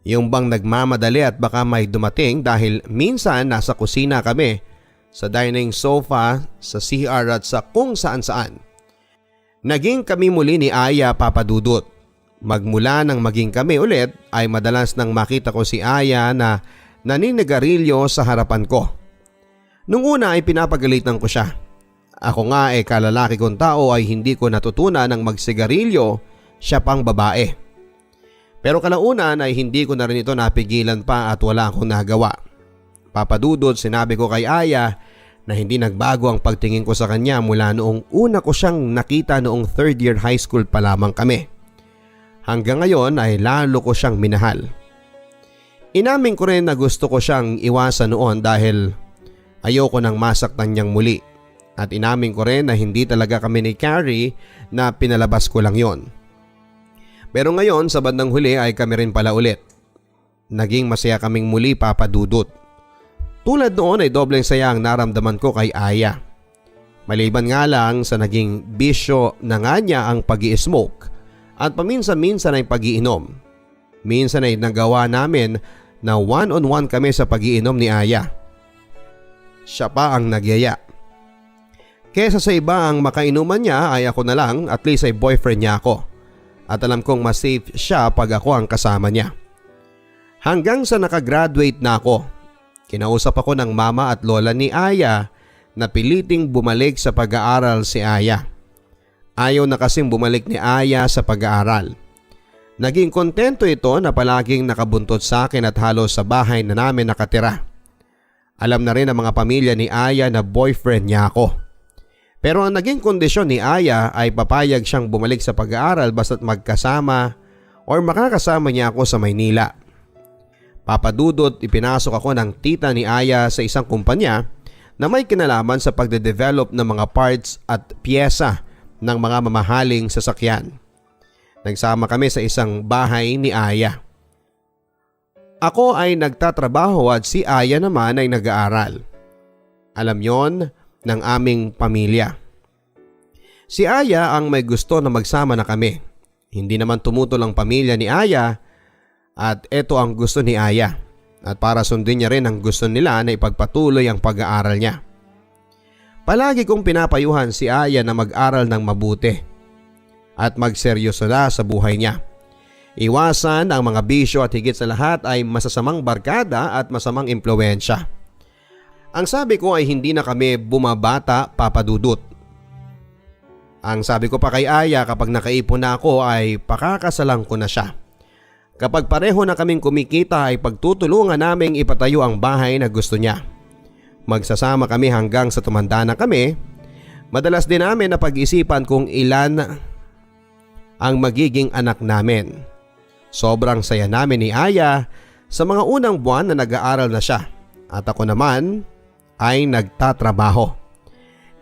Yung bang nagmamadali at baka may dumating dahil minsan nasa kusina kami, sa dining sofa, sa CR at sa kung saan. Naging kami muli ni Aya, Papadudot. Magmula nang maging kami ulit ay madalas nang makita ko si Aya na naninigarilyo sa harapan ko. Nung una ay pinapagalitan ko siya. Ako nga kalalaki kong tao ay hindi ko natutunan ng magsigarilyo, siya pang babae. Pero kalaunan ay hindi ko na rin ito napigilan pa at wala akong nagawa. Papadudod, sinabi ko kay Aya na hindi nagbago ang pagtingin ko sa kanya mula noong una ko siyang nakita noong 3rd year high school pa lamang kami. Hanggang ngayon ay lalo ko siyang minahal. Inamin ko rin na gusto ko siyang iwasan noon dahil ayoko nang masaktan niyang muli. At inamin ko rin na hindi talaga kami ni Carrie na pinalabas ko lang yon. Pero ngayon sa bandang huli ay kami rin pala ulit. Naging masaya kaming muli, Papadudot. Tulad noon ay dobleng saya ang naramdaman ko kay Aya. Maliban nga lang sa naging bisyo na nga niya ang pag-i-smoke at paminsan-minsan ay pag-iinom. Minsan ay nagawa namin na one-on-one kami sa pag-iinom ni Aya. Siya pa ang nagyaya. Kesa sa iba ang makainuman niya ay ako na lang, at least ay boyfriend niya ako. At alam kong mas safe siya pag ako ang kasama niya. Hanggang sa nakagraduate na ako, kinausap ako ng mama at lola ni Aya na piliting bumalik sa pag-aaral si Aya. Ayaw na kasing bumalik ni Aya sa pag-aaral. Naging kontento ito na palaging nakabuntot sa akin at halos sa bahay na namin nakatira. Alam na rin ng mga pamilya ni Aya na boyfriend niya ako. Pero ang naging kondisyon ni Aya ay papayag siyang bumalik sa pag-aaral basta't magkasama or makakasama niya ako sa Maynila. Papadudot, ipinasok ako ng tita ni Aya sa isang kumpanya na may kinalaman sa pagde-develop ng mga parts at piyesa ng mga mamahaling sasakyan. Nagsama kami sa isang bahay ni Aya. Ako ay nagtatrabaho at si Aya naman ay nag-aaral. Alam yon ng aming pamilya. Si Aya ang may gusto na magsama na kami. Hindi naman tumutol ang pamilya ni Aya at ito ang gusto ni Aya. At para sundin niya rin ang gusto nila na ipagpatuloy ang pag-aaral niya. Palagi kong pinapayuhan si Aya na mag-aral ng mabuti at magseryoso na sa buhay niya. Iwasan ang mga bisyo at higit sa lahat ay masasamang barkada at masamang impluwensya. Ang sabi ko ay hindi na kami bumabata, Papadudot. Ang sabi ko pa kay Aya kapag nakaipon na ako ay pakakasalang ko na siya. Kapag pareho na kaming kumikita ay pagtutulungan naming ipatayo ang bahay na gusto niya. Magsasama kami hanggang sa tumanda na kami. Madalas din namin na pag-isipan kung ilan ang magiging anak namin. Sobrang saya namin ni Aya sa mga unang buwan na nag-aaral na siya at ako naman ay nagtatrabaho.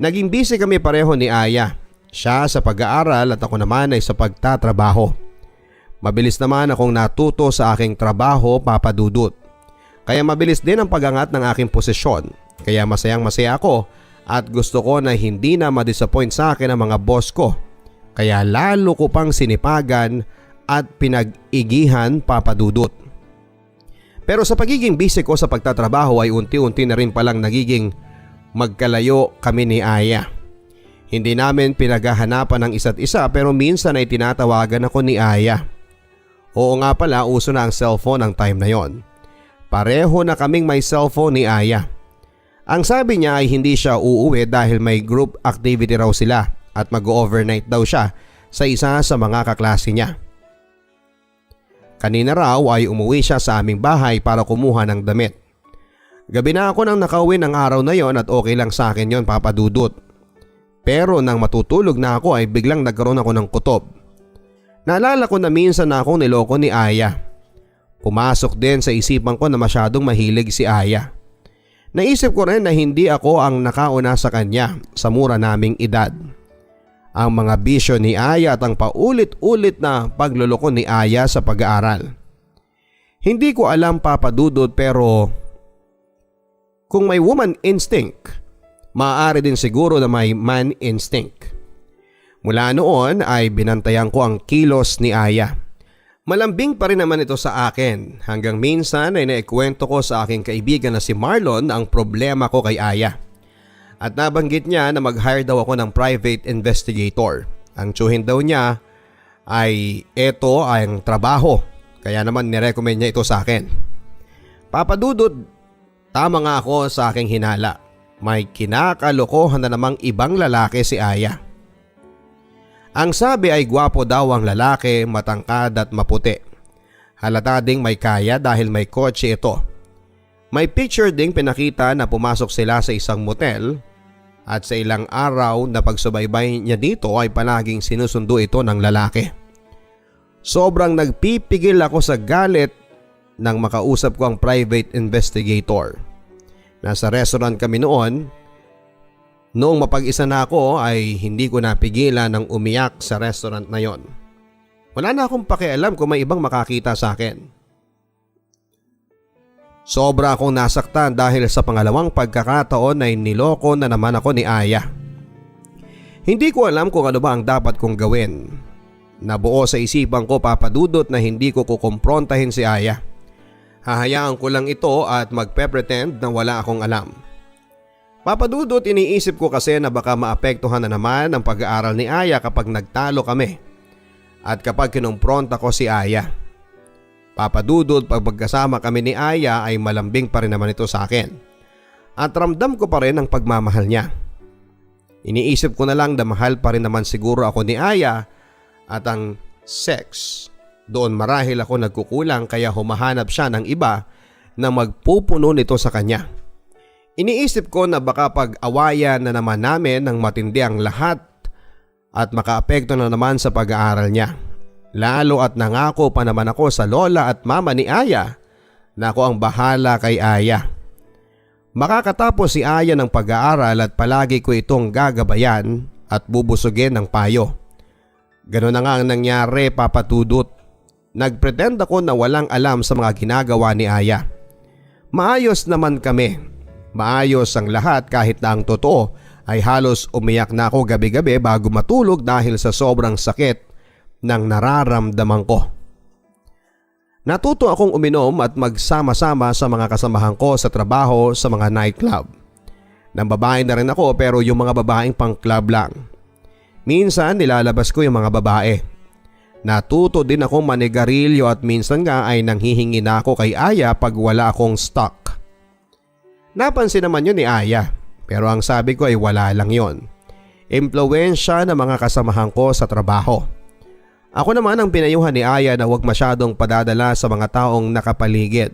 Naging busy kami pareho ni Aya. Siya sa pag-aaral at ako naman ay sa pagtatrabaho. Mabilis naman akong natuto sa aking trabaho, Papadudot. Kaya mabilis din ang pag-angat ng aking posisyon. Kaya masayang masaya ako at gusto ko na hindi na ma-disappoint sa akin ang mga boss ko. Kaya lalo ko pang sinipagan at pinag-igihan, Papadudot. Pero sa pagiging busy ko sa pagtatrabaho ay unti-unti na rin palang nagiging magkalayo kami ni Aya. Hindi namin pinaghahanapan ng isa't isa pero minsan ay tinatawagan ako ni Aya. Oo nga pala, uso na ang cellphone ang time na yon. Pareho na kaming may cellphone ni Aya. Ang sabi niya ay hindi siya uuwi dahil may group activity raw sila at mag-overnight daw siya sa isa sa mga kaklase niya. Kanina raw ay umuwi siya sa aming bahay para kumuha ng damit. Gabi na ako nang nakauwi ng araw na yon at okay lang sa akin yon, Papa Dudut. Pero nang matutulog na ako ay biglang nagkaroon ako ng kutob. Naalala ko na minsan na akong niloko ni Aya. Pumasok din sa isipan ko na masyadong mahilig si Aya. Naisip ko rin na hindi ako ang nakauna sa kanya sa mura naming edad. Ang mga bisyo ni Aya at ang paulit-ulit na pagluloko ni Aya sa pag-aaral. Hindi ko alam, Papa Dudut, pero kung may woman instinct, maaari din siguro na may man instinct. Mula noon ay binantayan ko ang kilos ni Aya. Malambing pa rin naman ito sa akin hanggang minsan ay naikwento ko sa aking kaibigan na si Marlon ang problema ko kay Aya. At nabanggit niya na mag-hire daw ako ng private investigator. Ang tsuhin daw niya ay ito ang trabaho, kaya naman nirecommend niya ito sa akin. Papa Dudut, tama nga ako sa aking hinala. May kinakalokohan na namang ibang lalaki si Aya. Ang sabi ay gwapo daw ang lalaki, matangkad at maputi. Halata ding may kaya dahil may kotse ito. May picture ding pinakita na pumasok sila sa isang motel at sa ilang araw na pagsubaybay niya dito ay palaging sinusundo ito ng lalaki. Sobrang nagpipigil ako sa galit nang makausap ko ang private investigator. Nasa restaurant kami noon. Noong mapag-isa na ako ay hindi ko napigilan ng umiyak sa restaurant na yon. Wala na akong pakialam kung may ibang makakita sa akin. Sobra akong nasaktan dahil sa pangalawang pagkakataon ay niloko na naman ako ni Aya. Hindi ko alam kung ano ba ang dapat kong gawin. Nabuo sa isipan ko, Papa Dudut, na hindi ko kukumprontahin si Aya. Hahayaan ko lang ito at magpe-pretend na wala akong alam. Papa Dudut, iniisip ko kasi na baka maapektuhan na naman ang pag-aaral ni Aya kapag nagtalo kami at kapag kinumpronta ko si Aya. Papa Dudut, pag magkasama kami ni Aya ay malambing pa rin naman ito sa akin at ramdam ko pa rin ang pagmamahal niya. Iniisip ko na lang na mahal pa rin naman siguro ako ni Aya at ang sex, doon marahil ako nagkukulang kaya humahanap siya ng iba na magpupuno nito sa kanya. Iniisip ko na baka pag-awayan na naman namin ng matindi ang lahat at makaapekto na naman sa pag-aaral niya. Lalo at nangako pa naman ako sa lola at mama ni Aya na ako ang bahala kay Aya. Makakatapos si Aya ng pag-aaral at palagi ko itong gagabayan at bubusugin ng payo. Ganun na nga ang nangyari, Papa Dudut. Nagpretend ako na walang alam sa mga ginagawa ni Aya. Maayos naman kami. Maayos ang lahat kahit na ang totoo ay halos umiyak na ako gabi-gabi bago matulog dahil sa sobrang sakit ng nararamdaman ko. Natuto akong uminom at magsama-sama sa mga kasamahan ko sa trabaho sa mga nightclub. Nang babae na rin ako pero yung mga babaeng pang club lang. Minsan nilalabas ko yung mga babae. Natuto din akong manigarilyo at minsan nga ay nanghihingi na ako kay Aya pag wala akong stock. Napansin naman yun ni Aya pero ang sabi ko ay wala lang yun. Impluwensya ng mga kasamahan ko sa trabaho. Ako naman ang pinayuhan ni Aya na huwag masyadong padadala sa mga taong nakapaligid.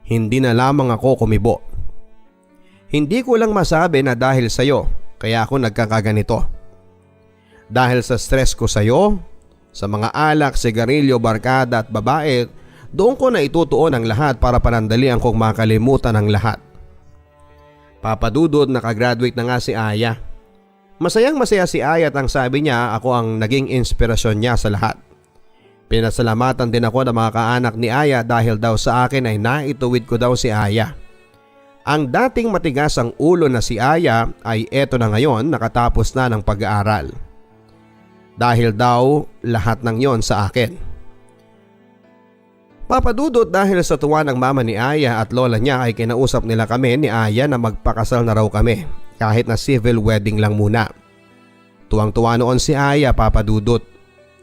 Hindi na lamang ako kumibo. Hindi ko lang masabi na dahil sa'yo kaya ako nagkakaganito. Dahil sa stress ko sa'yo, sa mga alak, sigarilyo, barkada at babae, doon ko na itutuon ang lahat para panandalian kong makalimutan ang lahat. Papa Dudut, nakagraduate na nga si Aya. Masayang masaya si Aya at ang sabi niya ako ang naging inspirasyon niya sa lahat. Pinasalamatan din ako ng mga kaanak ni Aya dahil daw sa akin ay naituwid ko daw si Aya. Ang dating matigas ang ulo na si Aya ay eto na ngayon nakatapos na ng pag-aaral. Dahil daw lahat ng yon sa akin. Papa Dudut, dahil sa tuwa ng mama ni Aya at lola niya ay kinausap nila kami ni Aya na magpakasal na raw kami kahit na civil wedding lang muna. Tuwang-tuwa noon si Aya, Papa Dudut.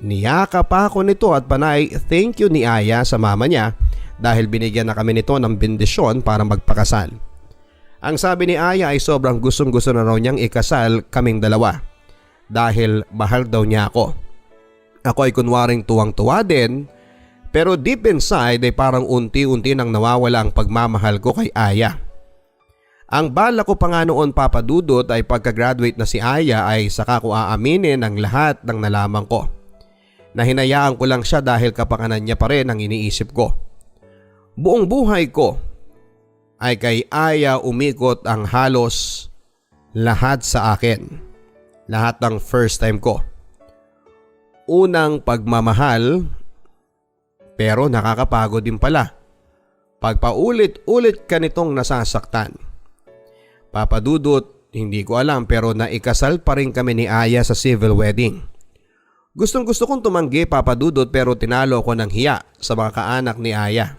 Niyaka pa ako nito at panay thank you ni Aya sa mama niya dahil binigyan na kami nito ng bendisyon para magpakasal. Ang sabi ni Aya ay sobrang gustong-gusto na raw niyang ikasal kaming dalawa dahil mahal daw niya ako. Ako ay kunwaring tuwang-tuwa din, pero deep inside ay parang unti-unti nang nawawala ang pagmamahal ko kay Aya. Ang bala ko pa nga noon, Papa Dudut, ay pagka-graduate na si Aya ay saka ko aaminin ang lahat ng nalaman ko. Nahinayaan ko lang siya dahil kapakanan niya pa rin ang iniisip ko. Buong buhay ko ay kay Aya umikot ang halos lahat sa akin. Lahat ng first time ko. Unang pagmamahal, pero nakakapagod din pala. Pagpaulit-ulit ka nitong nasasaktan. Papa Dudut, hindi ko alam pero naikasal pa rin kami ni Aya sa civil wedding. Gustong gusto kong tumanggi, Papa Dudut, pero tinalo ko ng hiya sa mga kaanak ni Aya.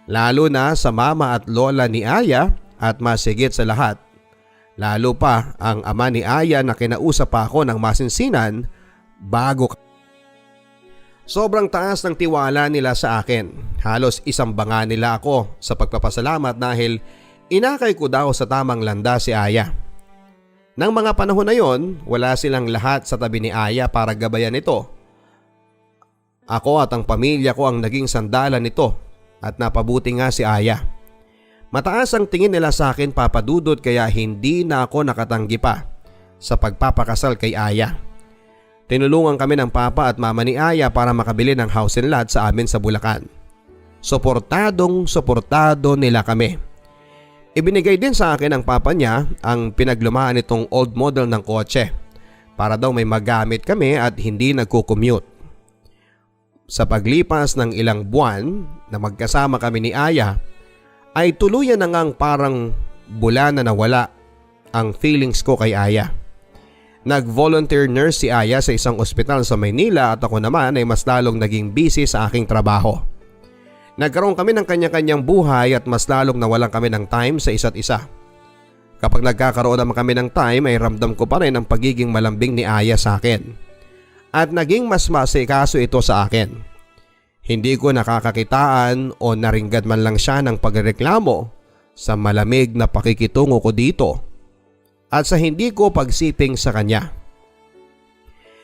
Lalo na sa mama at lola ni Aya at masigit sa lahat. Lalo pa ang ama ni Aya na kinausap pa ako ng masinsinan bago. Sobrang taas ng tiwala nila sa akin. Halos isang banga nila ako sa pagpapasalamat dahil inakay ko daw sa tamang landa si Aya. Nang mga panahon na yon, wala silang lahat sa tabi ni Aya para gabayan ito. Ako at ang pamilya ko ang naging sandalan nito at napabuti nga si Aya. Mataas ang tingin nila sa akin, Papa Dudut, kaya hindi na ako nakatanggi pa sa pagpapakasal kay Aya. Tinulungan kami ng papa at mama ni Aya para makabili ng house and lot sa amin sa Bulacan. Suportado nila kami. Ibinigay din sa akin ng papa niya ang pinaglumaan nitong old model ng kotse para daw may magamit kami at hindi nagko-commute. Sa paglipas ng ilang buwan na magkasama kami ni Aya ay tuluyan na ngang parang bula na nawala ang feelings ko kay Aya. Nag-volunteer nurse si Aya sa isang ospital sa Maynila at ako naman ay mas lalong naging busy sa aking trabaho. Nagkaroon kami ng kanya-kanyang buhay at mas lalong nawalan kami ng time sa isa't isa. Kapag nagkakaroon naman kami ng time ay ramdam ko pa rin ang pagiging malambing ni Aya sa akin. At naging mas masikaso ito sa akin. Hindi ko nakakakitaan o naringgad man lang siya ng pagreklamo sa malamig na pakikitungo ko dito at sa hindi ko pagsiping sa kanya.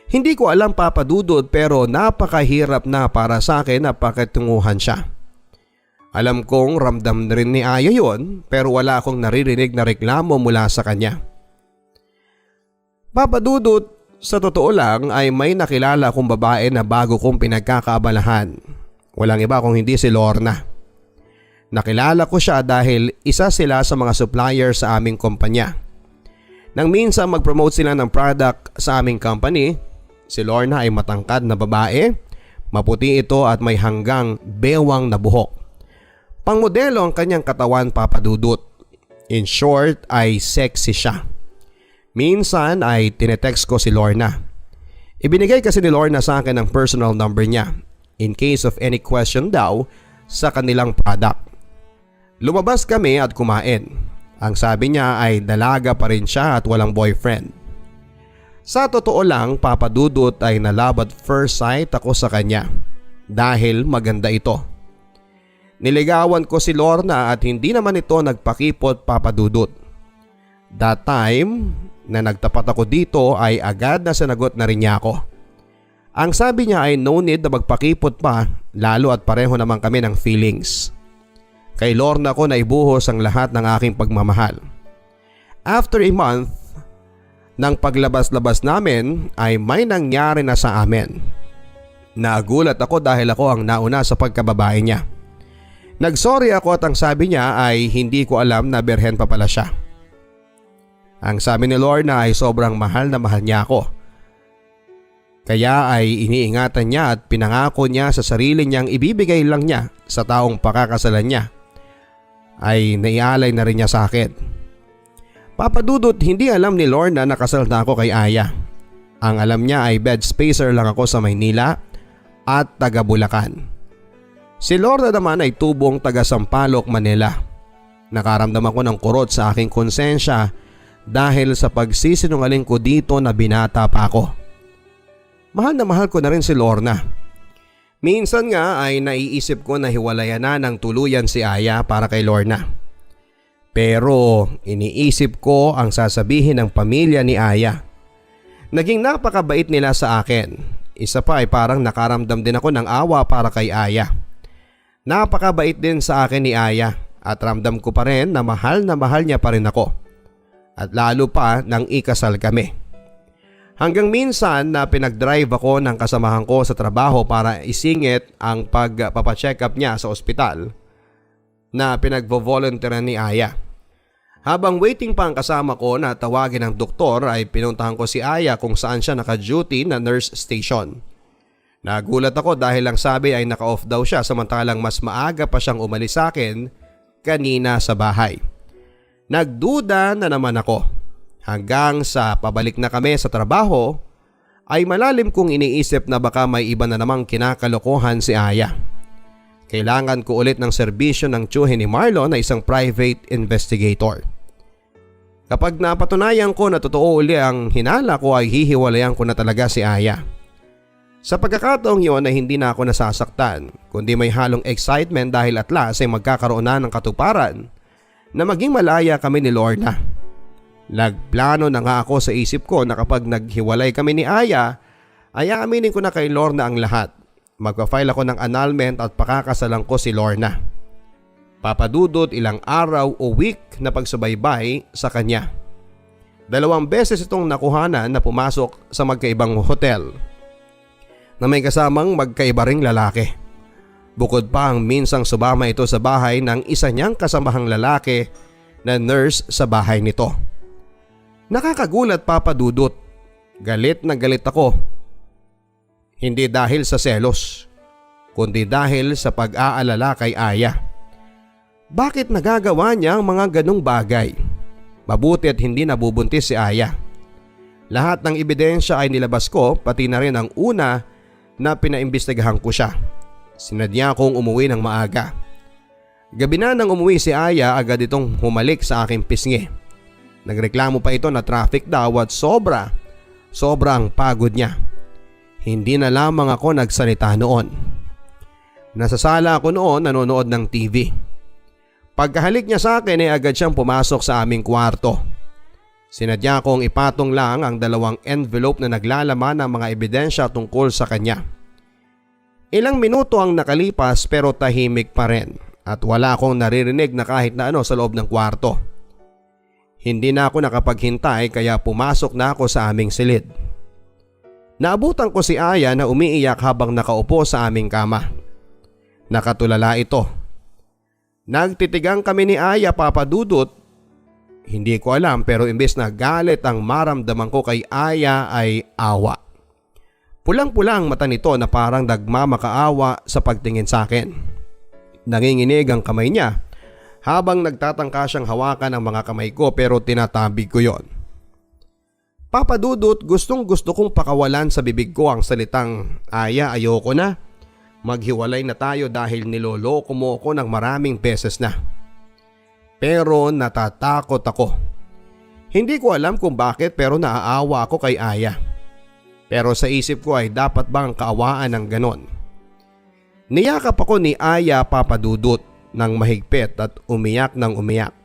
Hindi ko alam, Papa Dudut, pero napakahirap na para sa akin na pakitunguhan siya. Alam kong ramdam na rin ni Aya yon, pero wala akong naririnig na reklamo mula sa kanya. Papa Dudut, sa totoo lang ay may nakilala akong babae na bago kong pinagkakaabalahan. Walang iba kung hindi si Lorna. Nakilala ko siya dahil isa sila sa mga supplier sa aming kumpanya. Nang minsan mag-promote sila ng product sa aming company, si Lorna ay matangkad na babae, maputi ito at may hanggang bewang na buhok. Pangmodelo ang kanyang katawan, Papa Dudut. In short ay sexy siya. Minsan ay tinetext ko si Lorna. Ibinigay kasi ni Lorna sa akin ang personal number niya in case of any question daw sa kanilang product. Lumabas kami at kumain. Ang sabi niya ay dalaga pa rin siya at walang boyfriend. Sa totoo lang, Papa Dudut, ay nalabat first sight ako sa kanya dahil maganda ito. Niligawan ko si Lorna at hindi naman ito nagpakipot, Papa Dudut. That time na nagtapat ako dito ay agad na sinagot na rin niya ako. Ang sabi niya ay no need na magpakipot pa, lalo at pareho naman kami ng feelings. Kay Lorna ko na ibuhos ang lahat ng aking pagmamahal. After a month ng paglabas-labas namin ay may nangyari na sa amin. Nagulat ako dahil ako ang nauna sa pagkababae niya. Nagsorry ako at ang sabi niya ay hindi ko alam na birhen pa pala siya. Ang sabi ni Lorna ay sobrang mahal na mahal niya ako. Kaya ay iniingatan niya at pinangako niya sa sarili niyang ibibigay lang niya sa taong pakakasalan niya. Ay naialay na rin niya sa akin. Papa Dudut, hindi alam ni Lorna na kasal na ako kay Aya. Ang alam niya ay bed spacer lang ako sa Maynila at taga Bulacan. Si Lorna naman ay tubong taga Sampaloc, Manila. Nakaramdam ako ng kurot sa aking konsensya dahil sa pagsisinungaling ko dito na binata pa ako. Mahal na mahal ko na rin si Lorna. Minsan nga ay naiisip ko na hiwalayan na ng tuluyan si Aya para kay Lorna. Pero iniisip ko ang sasabihin ng pamilya ni Aya. Naging napakabait nila sa akin. Isa pa ay parang nakaramdam din ako ng awa para kay Aya. Napakabait din sa akin ni Aya at ramdam ko pa rin na mahal niya pa rin ako. At lalo pa nang ikasal kami. Hanggang minsan na pinag-drive ako ng kasamahan ko sa trabaho para isingit ang pagpapacheck up niya sa ospital na pinagvo-volunteeran ni Aya. Habang waiting pa ang kasama ko na tawagin ng doktor ay pinuntahan ko si Aya kung saan siya naka-duty na nurse station. Nagulat ako dahil lang sabi ay naka-off daw siya samantalang mas maaga pa siyang umalis sa akin kanina sa bahay. Nagduda na naman ako. Hanggang sa pabalik na kami sa trabaho ay malalim kong iniisip na baka may iba na namang kinakalokohan si Aya. Kailangan ko ulit ng serbisyo ng tiyuhin ni Marlon na isang private investigator. Kapag napatunayan ko na totoo uli ang hinala ko ay hihiwalayan ko na talaga si Aya. Sa pagkakataong yun ay hindi na ako nasasaktan kundi may halong excitement dahil at last ay magkakaroon na ng katuparan na maging malaya kami ni Lorna. Nagplano na nga ako sa isip ko na kapag naghiwalay kami ni Aya ay aaminin ko na kay Lorna ang lahat. Magpa-file ako ng annulment at pakakasalan ko si Lorna. Papadudot ilang araw o week na pagsubaybay sa kanya. 2 beses itong nakuhanan na pumasok sa magkaibang hotel na may kasamang magkaiba ring lalaki. Bukod pa ang minsang sumama ito sa bahay ng isa niyang kasamahang lalaki na nurse sa bahay nito. Nakakagulat papadudot. Galit na galit ako. Hindi dahil sa selos, kundi dahil sa pag-aalala kay Aya. Bakit nagagawa niya ang mga ganong bagay? Mabuti at hindi nabubuntis si Aya. Lahat ng ebidensya ay nilabas ko pati na rin ang una na pinaimbestigahan ko siya. Sinadya kong umuwi ng maaga. Gabi na nang umuwi si Aya agad itong humalik sa aking pisngi. Nagreklamo pa ito na traffic daw at sobrang pagod niya. Hindi na lamang ako nagsalita noon. Nasa sala ako noon nanonood ng TV. Pagkahalik niya sa akin ay agad siyang pumasok sa aming kwarto. Sinadya kong ipatong lang ang 2 envelope na naglalaman ng mga ebidensya tungkol sa kanya. Ilang minuto ang nakalipas pero tahimik pa rin at wala akong naririnig na kahit na ano sa loob ng kwarto. Hindi na ako nakapaghintay kaya pumasok na ako sa aming silid. Naabutan ko si Aya na umiiyak habang nakaupo sa aming kama. Nakatulala ito. Nagtitigang kami ni Aya papadudot. Hindi ko alam pero imbes na galit ang maramdaman ko kay Aya ay awa. Pulang-pulang mata nito na parang nagmamakaawa sa pagtingin sa akin. Nanginginig ang kamay niya habang nagtatangka siyang hawakan ang mga kamay ko pero tinatabig ko yon. Papadudot, gustong gusto kong pakawalan sa bibig ko ang salitang Aya, ayoko na. Maghiwalay na tayo dahil niloloko mo ko ng maraming beses na. Pero natatakot ako. Hindi ko alam kung bakit pero naaawa ako kay Aya. Pero sa isip ko ay dapat bang kaawaan ng ganon? Niyakap ako ni Aya papadudot ng mahigpit at umiyak ng umiyak.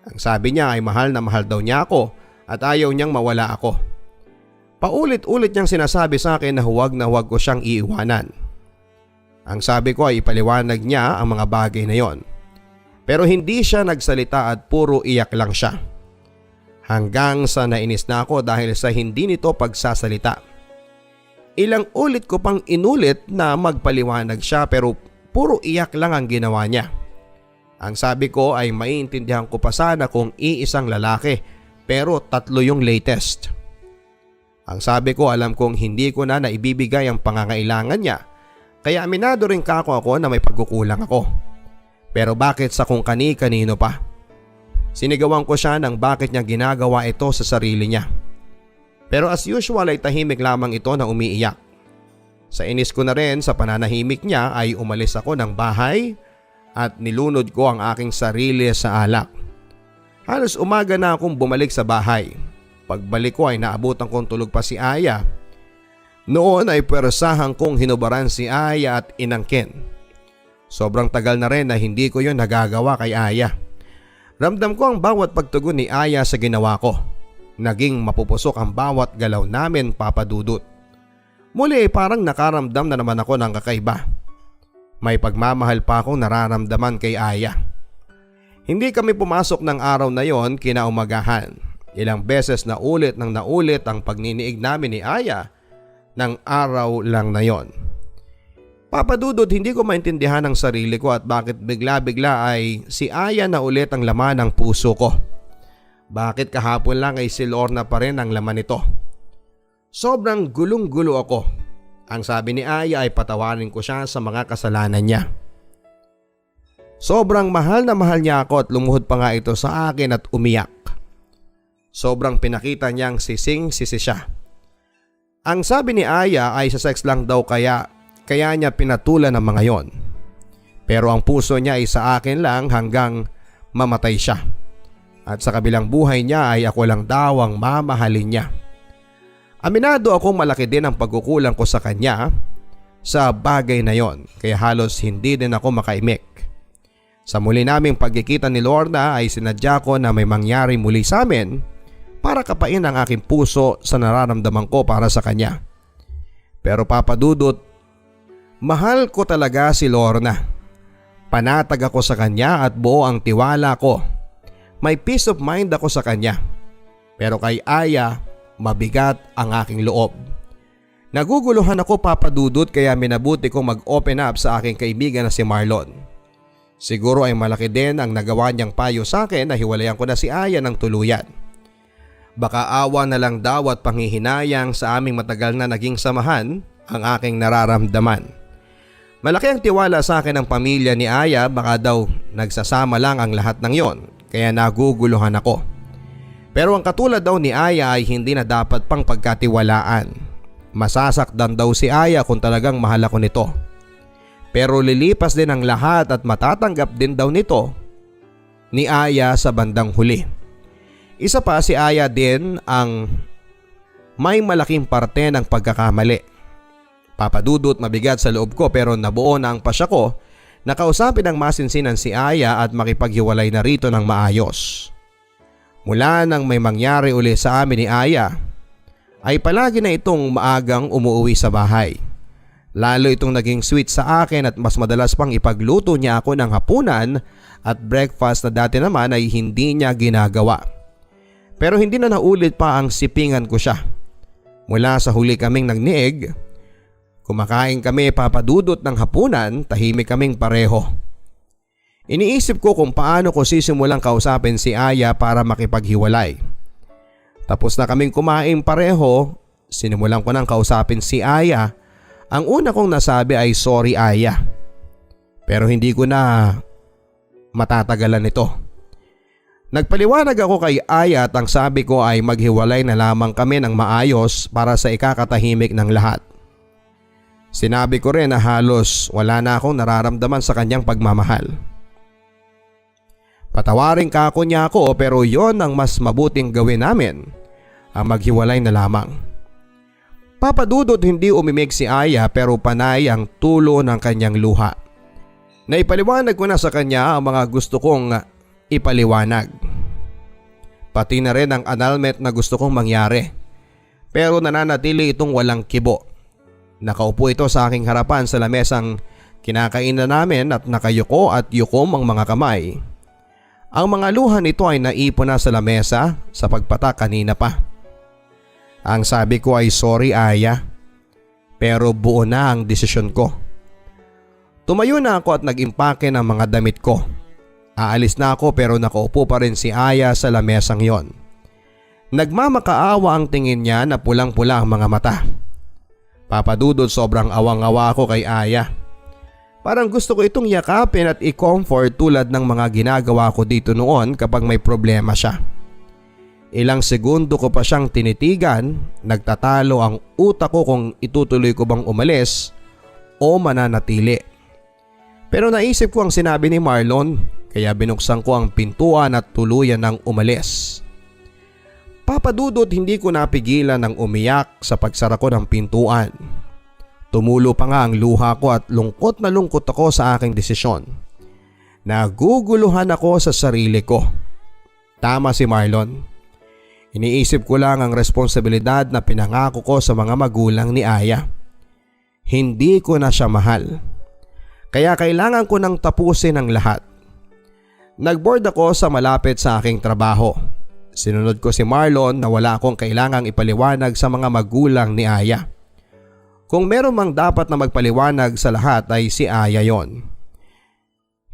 Ang sabi niya ay mahal na mahal daw niya ako at ayaw niyang mawala ako. Paulit-ulit niyang sinasabi sa akin na huwag ko siyang iiwanan. Ang sabi ko ay ipaliwanag niya ang mga bagay na yon. Pero hindi siya nagsalita at puro iyak lang siya. Hanggang sa nainis na ako dahil sa hindi nito pagsasalita. Ilang ulit ko pang inulit na magpaliwanag siya pero puro iyak lang ang ginawa niya. Ang sabi ko ay maiintindihan ko pa sana kung iisang lalaki pero 3 yung latest. Ang sabi ko alam kong hindi ko na naibibigay ang pangangailangan niya kaya aminado rin kako ako na may pagkukulang ako. Pero bakit sa kung kani-kanino pa? Sinigawan ko siya ng bakit niya ginagawa ito sa sarili niya. Pero as usual ay tahimik lamang ito na umiiyak. Sa inis ko na rin sa pananahimik niya ay umalis ako ng bahay at nilunod ko ang aking sarili sa alak. Halos umaga na akong bumalik sa bahay. Pagbalik ko ay naabutan kong tulog pa si Aya. Noon ay pwersahan kong hinubaran si Aya at inangkin. Sobrang tagal na rin na hindi ko yon nagagawa kay Aya. Ramdam ko ang bawat pagtugon ni Aya sa ginawa ko. Naging mapupusok ang bawat galaw namin, Papa Dudut. Muli ay parang nakaramdam na naman ako ng kakaiba. May pagmamahal pa akong nararamdaman kay Aya. Hindi kami pumasok ng araw na yon kinaumagahan. Ilang beses na ulit ang pagniniig namin ni Aya ng araw lang na yon. Papa Dudut, hindi ko maintindihan ang sarili ko at bakit bigla-bigla ay si Aya na ulit ang laman ng puso ko. Bakit kahapon lang ay si Lorna pa rin ang laman nito? Sobrang gulong-gulo ako. Ang sabi ni Aya ay patawarin ko siya sa mga kasalanan niya. Sobrang mahal na mahal niya ako at lumuhod pa nga ito sa akin at umiyak. Sobrang pinakita niyang sising-sisi siya. Ang sabi ni Aya ay sa sex lang daw kaya niya pinatulan ang mga yon. Pero ang puso niya ay sa akin lang hanggang mamatay siya. At sa kabilang buhay niya ay ako lang daw ang mamahalin niya. Aminado akong malaki din ang pagkukulang ko sa kanya sa bagay na yon, kaya halos hindi din ako makaimik. Sa muli naming pagkikita ni Lorna ay sinadya ko na may mangyari muli sa amin para kapain ang aking puso sa nararamdaman ko para sa kanya. Pero Papa Dudut, mahal ko talaga si Lorna. Panatag ako sa kanya at buo ang tiwala ko. May peace of mind ako sa kanya. Pero kay Aya, mabigat ang aking loob. Naguguluhan ako, Papa Dudut, kaya minabuti kong mag-open up sa aking kaibigan na si Marlon. Siguro ay malaki din ang nagawa niyang payo sa akin na hiwalayan ko na si Aya ng tuluyan. Baka awa na lang daw at panghihinayang sa aming matagal na naging samahan ang aking nararamdaman. Malaki ang tiwala sa akin ng pamilya ni Aya, baka daw nagsasama lang ang lahat ng yon, kaya naguguluhan ako. Pero ang katulad daw ni Aya ay hindi na dapat pang pagkatiwalaan. Masasaktan daw si Aya kung talagang mahal ako nito. Pero lilipas din ang lahat at matatanggap din daw nito ni Aya sa bandang huli. Isa pa, si Aya din ang may malaking parte ng pagkakamali. Papa Dudut, mabigat sa loob ko pero nabuo na ang pasya ko na kausapin ang masinsinan si Aya at makipaghiwalay na rito ng maayos. Mula nang may mangyari uli sa amin ni Aya, ay palagi na itong maagang umuwi sa bahay. Lalo itong naging sweet sa akin at mas madalas pang ipagluto niya ako ng hapunan at breakfast na dati naman ay hindi niya ginagawa. Pero hindi na naulit pa ang sipingan ko siya. Mula sa huli kaming nagniig, kumakain kami, Papa Dudut, ng hapunan, tahimik kaming pareho. Iniisip ko kung paano ko sisimulang kausapin si Aya para makipaghiwalay. Tapos na kaming kumain pareho, sinimulan ko nang kausapin si Aya. Ang una kong nasabi ay sorry Aya. Pero hindi ko na matatagalan ito. Nagpaliwanag ako kay Aya at ang sabi ko ay maghiwalay na lamang kami ng maayos para sa ikakatahimik ng lahat. Sinabi ko rin na halos wala na akong nararamdaman sa kanyang pagmamahal. Patawarin ka ako niya ako pero yon ang mas mabuting gawin namin, ang maghiwalay na lamang. Papa Dudut, hindi umimik si Aya pero panay ang tulo ng kanyang luha. Naipaliwanag ko na sa kanya ang mga gusto kong ipaliwanag. Pati na rin ang annulment na gusto kong mangyari. Pero nananatili itong walang kibo. Nakaupo ito sa aking harapan sa lamesang kinakainan namin at nakayuko at yukom ang mga kamay. Ang mga luha nito ay naipon na sa lamesa sa pagpatak kanina pa. Ang sabi ko ay sorry Aya, pero buo na ang desisyon ko. Tumayo na ako at nag-impake ng mga damit ko. Aalis na ako pero nakaupo pa rin si Aya sa lamesang yon. Nagmamakaawa ang tingin niya na pulang-pula ang mga mata. Papa Dudut, sobrang awang-awa ako kay Aya. Parang gusto ko itong yakapin at i-comfort tulad ng mga ginagawa ko dito noon kapag may problema siya. Ilang segundo ko pa siyang tinitigan, nagtatalo ang utak ko kung itutuloy ko bang umalis o mananatili. Pero naisip ko ang sinabi ni Marlon, kaya binuksan ko ang pintuan at tuluyan ng umalis. Papadudot, hindi ko napigilan ng umiyak sa pagsara ko ng pintuan. Tumulo pa nga ang luha ko at lungkot na lungkot ako sa aking desisyon. Naguguluhan ako sa sarili ko. Tama si Marlon. Iniisip ko lang ang responsibilidad na pinangako ko sa mga magulang ni Aya. Hindi ko na siya mahal. Kaya kailangan ko nang tapusin ang lahat. Nagboard ako sa malapit sa aking trabaho. Sinunod ko si Marlon na wala akong kailangang ipaliwanag sa mga magulang ni Aya. Kung meron mang dapat na magpaliwanag sa lahat ay si Aya yon.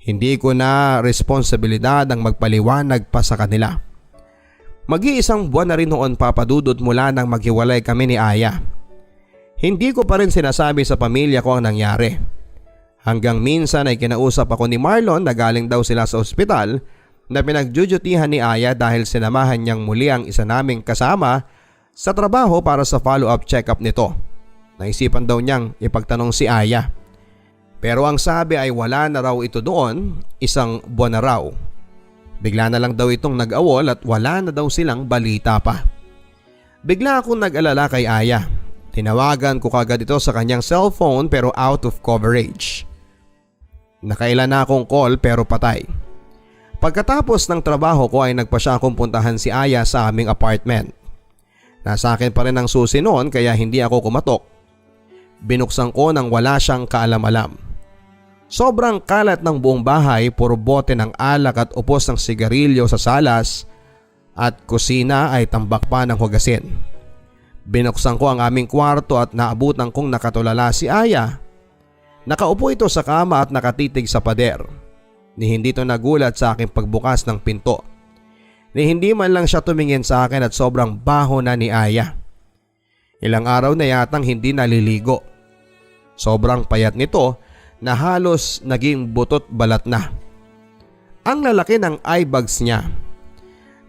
Hindi ko na responsibilidad ang magpaliwanag pa sa kanila. Mag-iisang buwan na rin noon, Papadudot, mula nang maghiwalay kami ni Aya. Hindi ko pa rin sinasabi sa pamilya ko ang nangyari. Hanggang minsan ay kinausap ako ni Marlon na galing daw sila sa ospital na pinagdudutihan ni Aya dahil sinamahan niyang muli ang isa naming kasama sa trabaho para sa follow-up check-up nito. Naisipan daw niyang ipagtanong si Aya. Pero ang sabi ay wala na raw ito doon, isang buwan na raw. Bigla na lang daw itong nag-awol at wala na daw silang balita pa. Bigla akong nag-alala kay Aya. Tinawagan ko kagad ito sa kanyang cellphone pero out of coverage. Nakailan na akong call pero patay. Pagkatapos ng trabaho ko ay nagpa siya akong puntahan si Aya sa aming apartment. Nasa akin pa rin ang susi noon kaya hindi ako kumatok. Binuksan ko nang wala siyang kaalam-alam. Sobrang kalat ng buong bahay, puro bote ng alak at upos ng sigarilyo sa salas at kusina ay tambak pa ng hugasin. Binuksan ko ang aming kwarto at naabutan kong nakatulala si Aya. Nakaupo ito sa kama at nakatitig sa pader. Ni hindi ito nagulat sa aking pagbukas ng pinto. Ni hindi man lang siya tumingin sa akin at sobrang baho na ni Aya. Ilang araw na yatang hindi naliligo. Sobrang payat nito na halos naging butot balat na. Ang lalaki ng eye bags niya.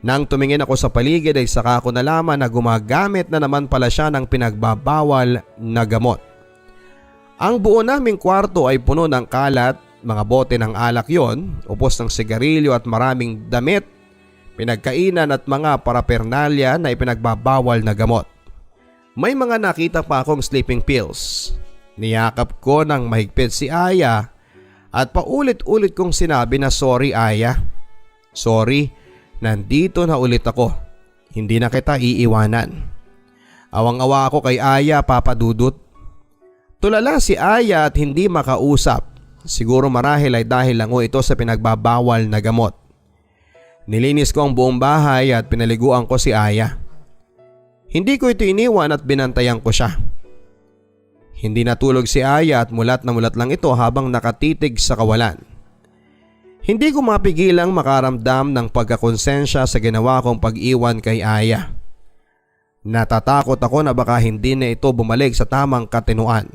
Nang tumingin ako sa paligid ay saka ko nalaman na gumagamit na naman pala siya ng pinagbabawal na gamot. Ang buo naming kwarto ay puno ng kalat, mga bote ng alak yon, upos ng sigarilyo at maraming damit, pinagkainan at mga parapernalya na ipinagbabawal na gamot. May mga nakita pa akong sleeping pills. Niyakap ko ng mahigpit si Aya at paulit-ulit kong sinabi na sorry Aya. Sorry, nandito na ulit ako. Hindi na kita iiwanan. Awang-awa ako kay Aya, Papadudot. Tulala si Aya at hindi makausap. Siguro marahil ay dahil lang ito sa pinagbabawal na gamot. Nilinis ko ang buong bahay at pinaliguan ko si Aya. Hindi ko ito iniwan at binantayan ko siya. Hindi natulog si Aya at mulat na mulat lang ito habang nakatitig sa kawalan. Hindi ko mapigilang makaramdam ng pagkakonsensya sa ginawa kong pag-iwan kay Aya. Natatakot ako na baka hindi na ito bumalik sa tamang katinuan.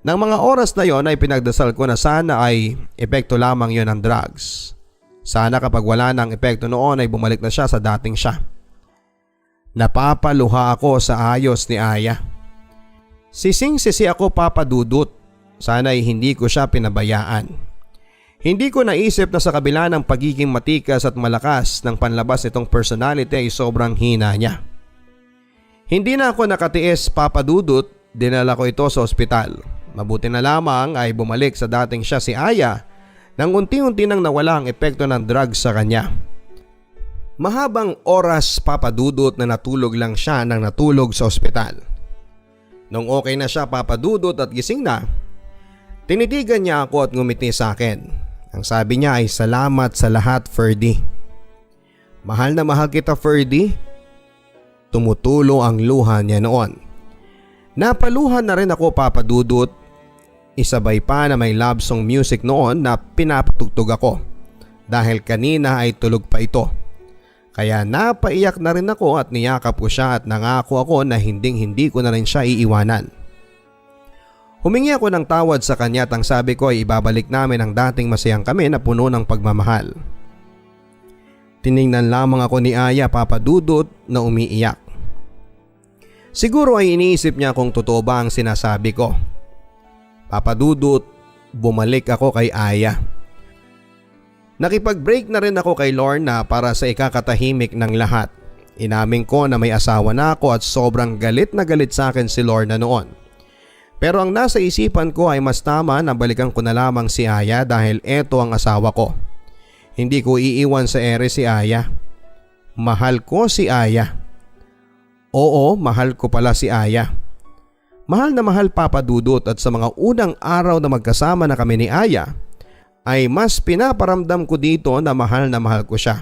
Nang mga oras na yon ay pinagdasal ko na sana ay epekto lamang yon ng drugs. Sana kapag wala ng epekto noon ay bumalik na siya sa dating siya. Napapaluha ako sa ayos ni Aya. Sising-sisi ako, Papadudot. Sana ay hindi ko siya pinabayaan. Hindi ko naisip na sa kabila ng pagiging matikas at malakas ng panlabas nitong personality ay sobrang hina niya. Hindi na ako nakatiis, Papadudot. Dinala ko ito sa ospital. Mabuti na lamang ay bumalik sa dating siya si Aya nang unti-unti nang nawala ang epekto ng drugs sa kanya. Mahabang oras, Papadudot, na natulog lang siya nang natulog sa ospital. Nung okay na siya, Papadudot, at gising na, tinitigan niya ako at ngumiti sa akin. Ang sabi niya ay salamat sa lahat, Ferdy. Mahal na mahal kita, Ferdy. Tumutulo ang luha niya noon. Napaluhan na rin ako, Papadudot. Isabay pa na may love song music noon na pinapatugtog ako dahil kanina ay tulog pa ito. Kaya napaiyak na rin ako at niyakap ko siya at nangako ako na hindi ko na rin siya iiwanan. Humingi ako ng tawad sa kanya at ang sabi ko ay ibabalik namin ang dating masayang kami na puno ng pagmamahal. Tiningnan lamang ako ni Aya, Papadudot, na umiiyak. Siguro ay iniisip niya kung totoo ba ang sinasabi ko. Papadudot, bumalik ako kay Aya. Nakipag-break na rin ako kay Lorna para sa ikakatahimik ng lahat. Inamin ko na may asawa na ako at sobrang galit na galit sa akin si Lorna noon. Pero ang nasa isipan ko ay mas tama na balikan ko na lamang si Aya dahil eto ang asawa ko. Hindi ko iiwan sa ere si Aya. Mahal ko si Aya. Oo, mahal ko pala si Aya. Mahal na mahal Papa Dudut at sa mga unang araw na magkasama na kami ni Aya ay mas pinaparamdam ko dito na mahal ko siya.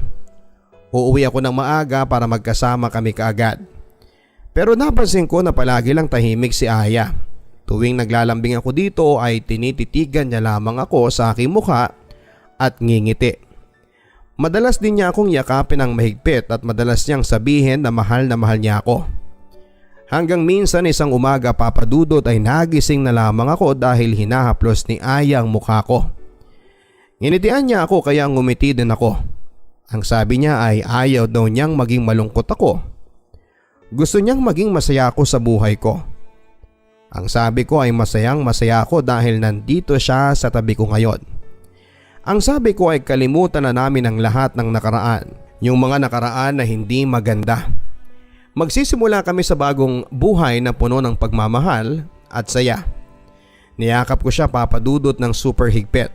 Uuwi ako ng maaga para magkasama kami kaagad. Pero napansin ko na palagi lang tahimik si Aya. Tuwing naglalambing ako dito ay tinititigan niya lamang ako sa aking mukha at ngingiti. Madalas din niya akong yakapin ng mahigpit at madalas niyang sabihin na mahal niya ako. Hanggang minsan isang umaga Papa Dudut ay nagising na lamang ako dahil hinahaplos ni Aya ang mukha ko. Nginitian niya ako kaya ngumiti din ako. Ang sabi niya ay ayaw daw niyang maging malungkot ako. Gusto niyang maging masaya ako sa buhay ko. Ang sabi ko ay masayang masaya ako dahil nandito siya sa tabi ko ngayon. Ang sabi ko ay kalimutan na namin ang lahat ng nakaraan. Yung mga nakaraan na hindi maganda. Magsisimula kami sa bagong buhay na puno ng pagmamahal at saya. Niyakap ko siya Papa Dudut ng super higpit.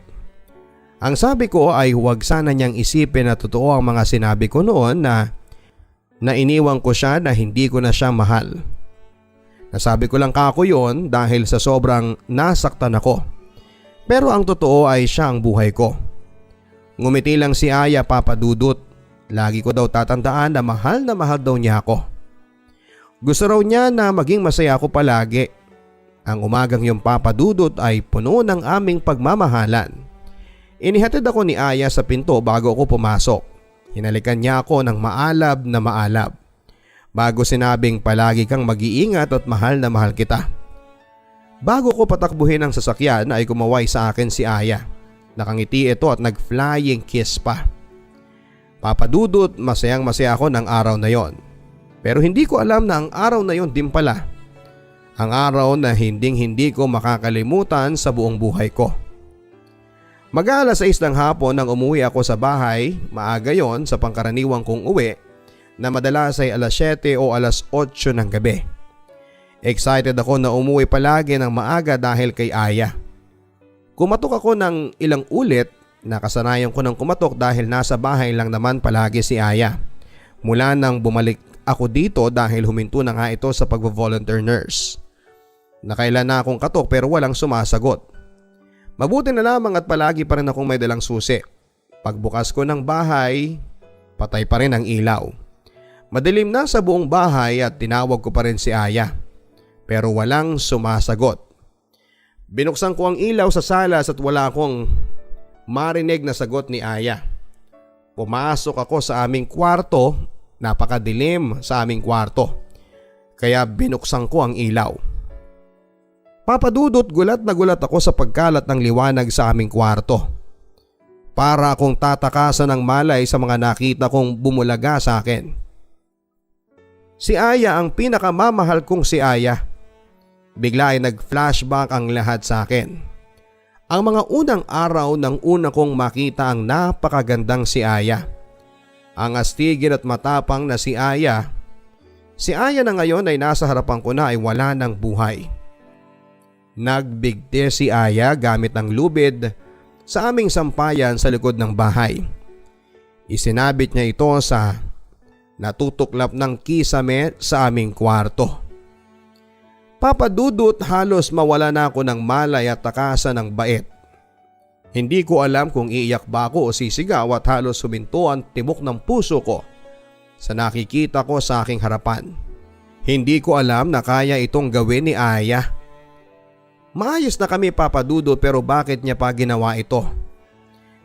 Ang sabi ko ay huwag sana niyang isipin na totoo ang mga sinabi ko noon na iniwan ko siya na hindi ko na siya mahal. Nasabi ko lang kako yon dahil sa sobrang nasaktan ako. Pero ang totoo ay siya ang buhay ko. Ngumiti lang si Aya Papa Dudut. Lagi ko daw tatandaan na mahal daw niya ako. Gusto raw niya na maging masaya ako palagi. Ang umagang yung Papa Dudut ay puno ng aming pagmamahalan. Inihatid ako ni Aya sa pinto bago ako pumasok. Hinalikan niya ako ng maalab na maalab. Bago sinabing palagi kang mag-iingat at mahal na mahal kita. Bago ko patakbuhin ang sasakyan ay kumaway sa akin si Aya. Nakangiti ito at nag-flying kiss pa. Papa Dudut, masayang masaya ako ng araw na yon. Pero hindi ko alam na ang araw na yon din pala. Ang araw na hindi ko makakalimutan sa buong buhay ko. Mag-aalas 6 ng hapon nang umuwi ako sa bahay, maaga yon sa pangkaraniwang kong uwi na madalas ay alas 7 o alas 8 ng gabi. Excited ako na umuwi palagi ng maaga dahil kay Aya. Kumatok ako ng ilang ulit, nakasanayan ko ng kumatok dahil nasa bahay lang naman palagi si Aya. Mula nang bumalik ako dito dahil huminto na nga ito sa pag-volunteer nurse. Nakailan na akong katok pero walang sumasagot. Mabuti na lamang at palagi pa rin akong may dalang susi. Pagbukas ko ng bahay, patay pa rin ang ilaw. Madilim na sa buong bahay at tinawag ko pa rin si Aya. Pero walang sumasagot. Binuksan ko ang ilaw sa salas at wala akong marinig na sagot ni Aya. Pumasok ako sa aming kwarto, napakadilim sa aming kwarto. Kaya binuksan ko ang ilaw. Papa Dudut, gulat na gulat ako sa pagkalat ng liwanag sa aming kwarto. Para akong tatakasan ng malay sa mga nakita kong bumulaga sa akin. Si Aya ang pinakamamahal kong si Aya. Bigla ay nag-flashback ang lahat sa akin. Ang mga unang araw nang una kong makita ang napakagandang si Aya. Ang astigin at matapang na si Aya. Si Aya na ngayon ay nasa harapan ko na ay wala ng buhay. Nagbigti si Aya gamit ang lubid sa aming sampayan sa likod ng bahay. Isinabit niya ito sa natutuklap ng kisame sa aming kwarto. Papa Dudut, halos mawala na ako ng malay at takasan ng bait. Hindi ko alam kung iiyak ba ako o sisigaw at halos huminto ang tibok ng puso ko sa nakikita ko sa aking harapan. Hindi ko alam na kaya itong gawin ni Aya. Maayos na kami Papa Dudut pero bakit niya pa ginawa ito?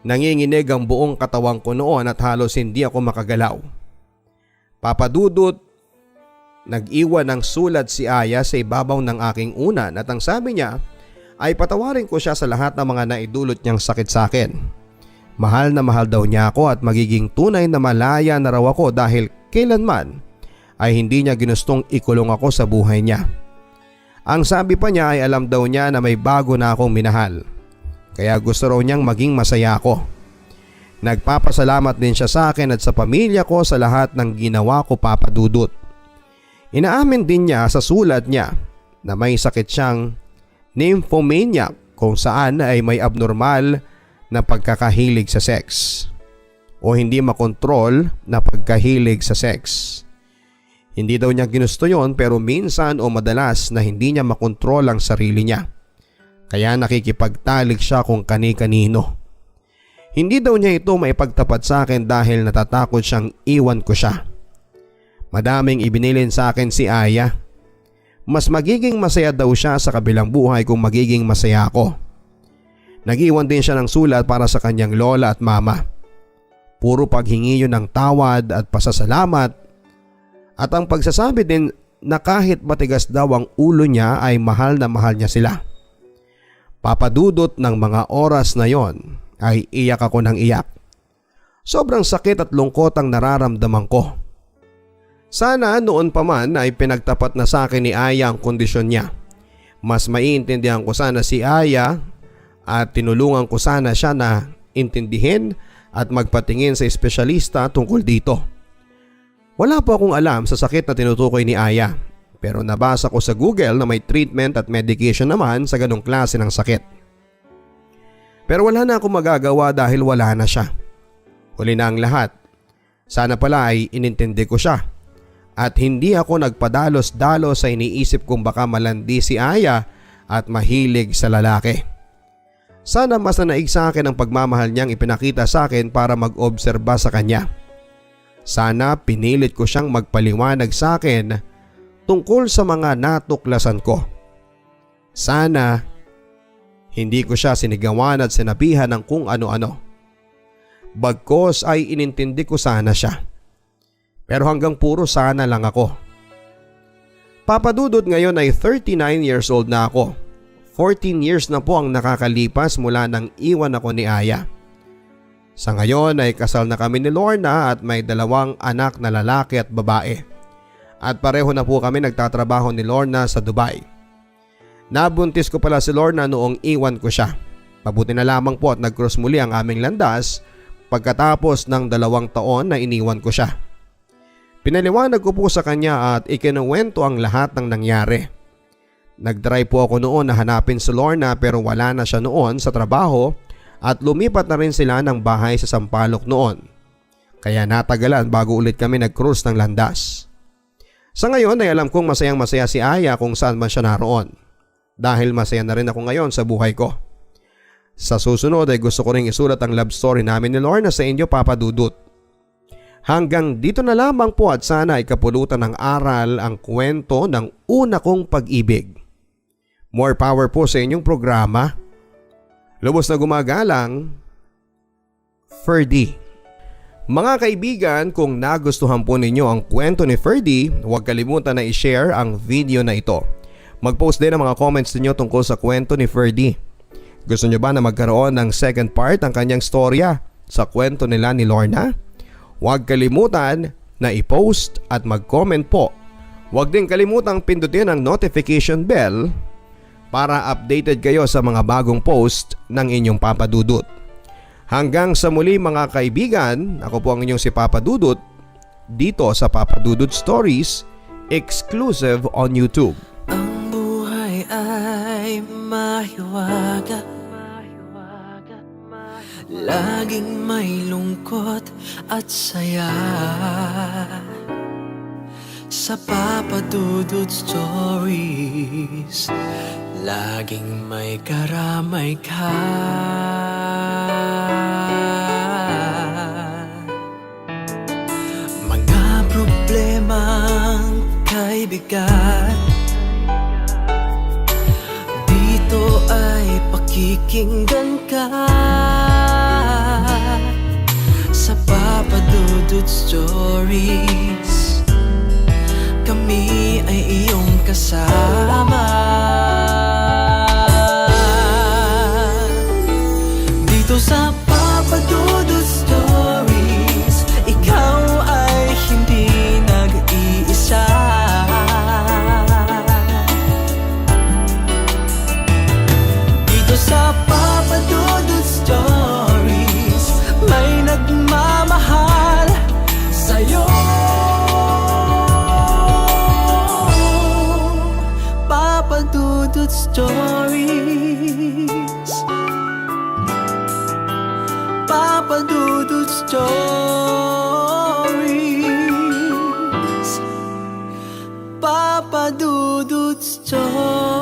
Nanginginig ang buong katawan ko noon at halos hindi ako makagalaw. Papa Dudut, nag-iwan ng sulat si Aya sa ibabaw ng aking unan at ang sabi niya ay patawarin ko siya sa lahat ng mga naidulot niyang sakit sa akin. Mahal na mahal daw niya ako at magiging tunay na malaya na raw ako dahil kailanman ay hindi niya ginustong ikulong ako sa buhay niya. Ang sabi pa niya ay alam daw niya na may bago na akong minahal. Kaya gusto raw niyang maging masaya ako. Nagpapasalamat din siya sa akin at sa pamilya ko sa lahat ng ginawa ko, Papa Dudut. Inaamin din niya sa sulat niya na may sakit siyang nymphomaniac kung saan ay may abnormal na pagkakahilig sa sex o hindi makontrol na pagkahilig sa sex. Hindi daw niya ginusto yon pero minsan o madalas na hindi niya makontrol ang sarili niya. Kaya nakikipagtalik siya kung kani-kanino. Hindi daw niya ito maipagtapat sa akin dahil natatakot siyang iwan ko siya. Madaming ibinilin sa akin si Aya. Mas magiging masaya daw siya sa kabilang buhay kung magiging masaya ako. Nag-iwan din siya ng sulat para sa kanyang lola at mama. Puro paghingi yun ng tawad at pasasalamat at ang pagsasabi din na kahit matigas daw ang ulo niya ay mahal na mahal niya sila. Papadudot ng mga oras na yon ay iyak ako ng iyak. Sobrang sakit at lungkot ang nararamdaman ko. Sana noon pa man ay pinagtapat na sa akin ni Aya ang kondisyon niya. Mas maiintindihan ko sana si Aya at tinulungan ko sana siya na intindihin at magpatingin sa espesyalista tungkol dito. Wala po akong alam sa sakit na tinutukoy ni Aya pero nabasa ko sa Google na may treatment at medication naman sa ganong klase ng sakit. Pero wala na akong magagawa dahil wala na siya. Huli na ang lahat. Sana pala ay inintindi ko siya. At hindi ako nagpadalos-dalos sa iniisip kong baka malandi si Aya at mahilig sa lalaki. Sana mas nanaig sa akin ang pagmamahal niyang ipinakita sa akin para mag-obserba sa kanya. Sana pinilit ko siyang magpaliwanag sa akin tungkol sa mga natuklasan ko. Sana hindi ko siya sinigawan at sinabihan ng kung ano-ano. Bagkos ay inintindi ko sana siya. Pero hanggang puro sana lang ako. Papadudot ngayon ay 39 years old na ako. 14 years na po ang nakakalipas mula nang iwan ako ni Aya. Sa ngayon ay kasal na kami ni Lorna at may 2 anak na lalaki at babae. At pareho na po kami nagtatrabaho ni Lorna sa Dubai. Nabuntis ko pala si Lorna noong iwan ko siya. Mabuti na lamang po at nag-cross muli ang aming landas pagkatapos ng 2 taon na iniwan ko siya. Pinaliwanag ko po sa kanya at ikinuwento ang lahat ng nangyari. Nag-try po ako noon na hanapin si Lorna pero wala na siya noon sa trabaho at lumipat na rin sila ng bahay sa Sampaloc noon. Kaya natagalan bago ulit kami nag-cruise ng landas. Sa ngayon ay alam kong masayang masaya si Aya kung saan man siya naroon. Dahil masaya na rin ako ngayon sa buhay ko. Sa susunod ay gusto ko ring isulat ang love story namin ni Lorna sa inyo, Papa Dudut. Hanggang dito na lamang po at sana ay kapulutan ng aral ang kwento ng una kong pag-ibig. More power po sa inyong programa. Lubos na gumagalang, Ferdy. Mga kaibigan, kung nagustuhan po ninyo ang kwento ni Ferdy, huwag kalimutan na i-share ang video na ito. Mag-post din ang mga comments niyo tungkol sa kwento ni Ferdy. Gusto nyo ba na magkaroon ng second part ang kanyang storya sa kwento nila ni Lorna? Huwag kalimutan na i-post at mag-comment po. Huwag din kalimutang pindutin ang notification bell para updated kayo sa mga bagong post ng inyong Papa Dudut. Hanggang sa muli mga kaibigan, ako po ang inyong si Papa Dudut dito sa Papa Dudut Stories, exclusive on YouTube. Ang buhay ay mahiwaga, laging may lungkot at saya. Sa Papa Dudut Stories, laging may karamay ka. Mga problemang kay bigat, dito ay pakikinggan ka. Sa Papa Dudut Stories, kami ay iyong kasama. Dito sa Papa Dudut Stories, ikaw ay hindi nag-iisa. Dito sa Papa Dudut Stories, may Stories. Papa Dudut Stories. Papa Dudut Stories.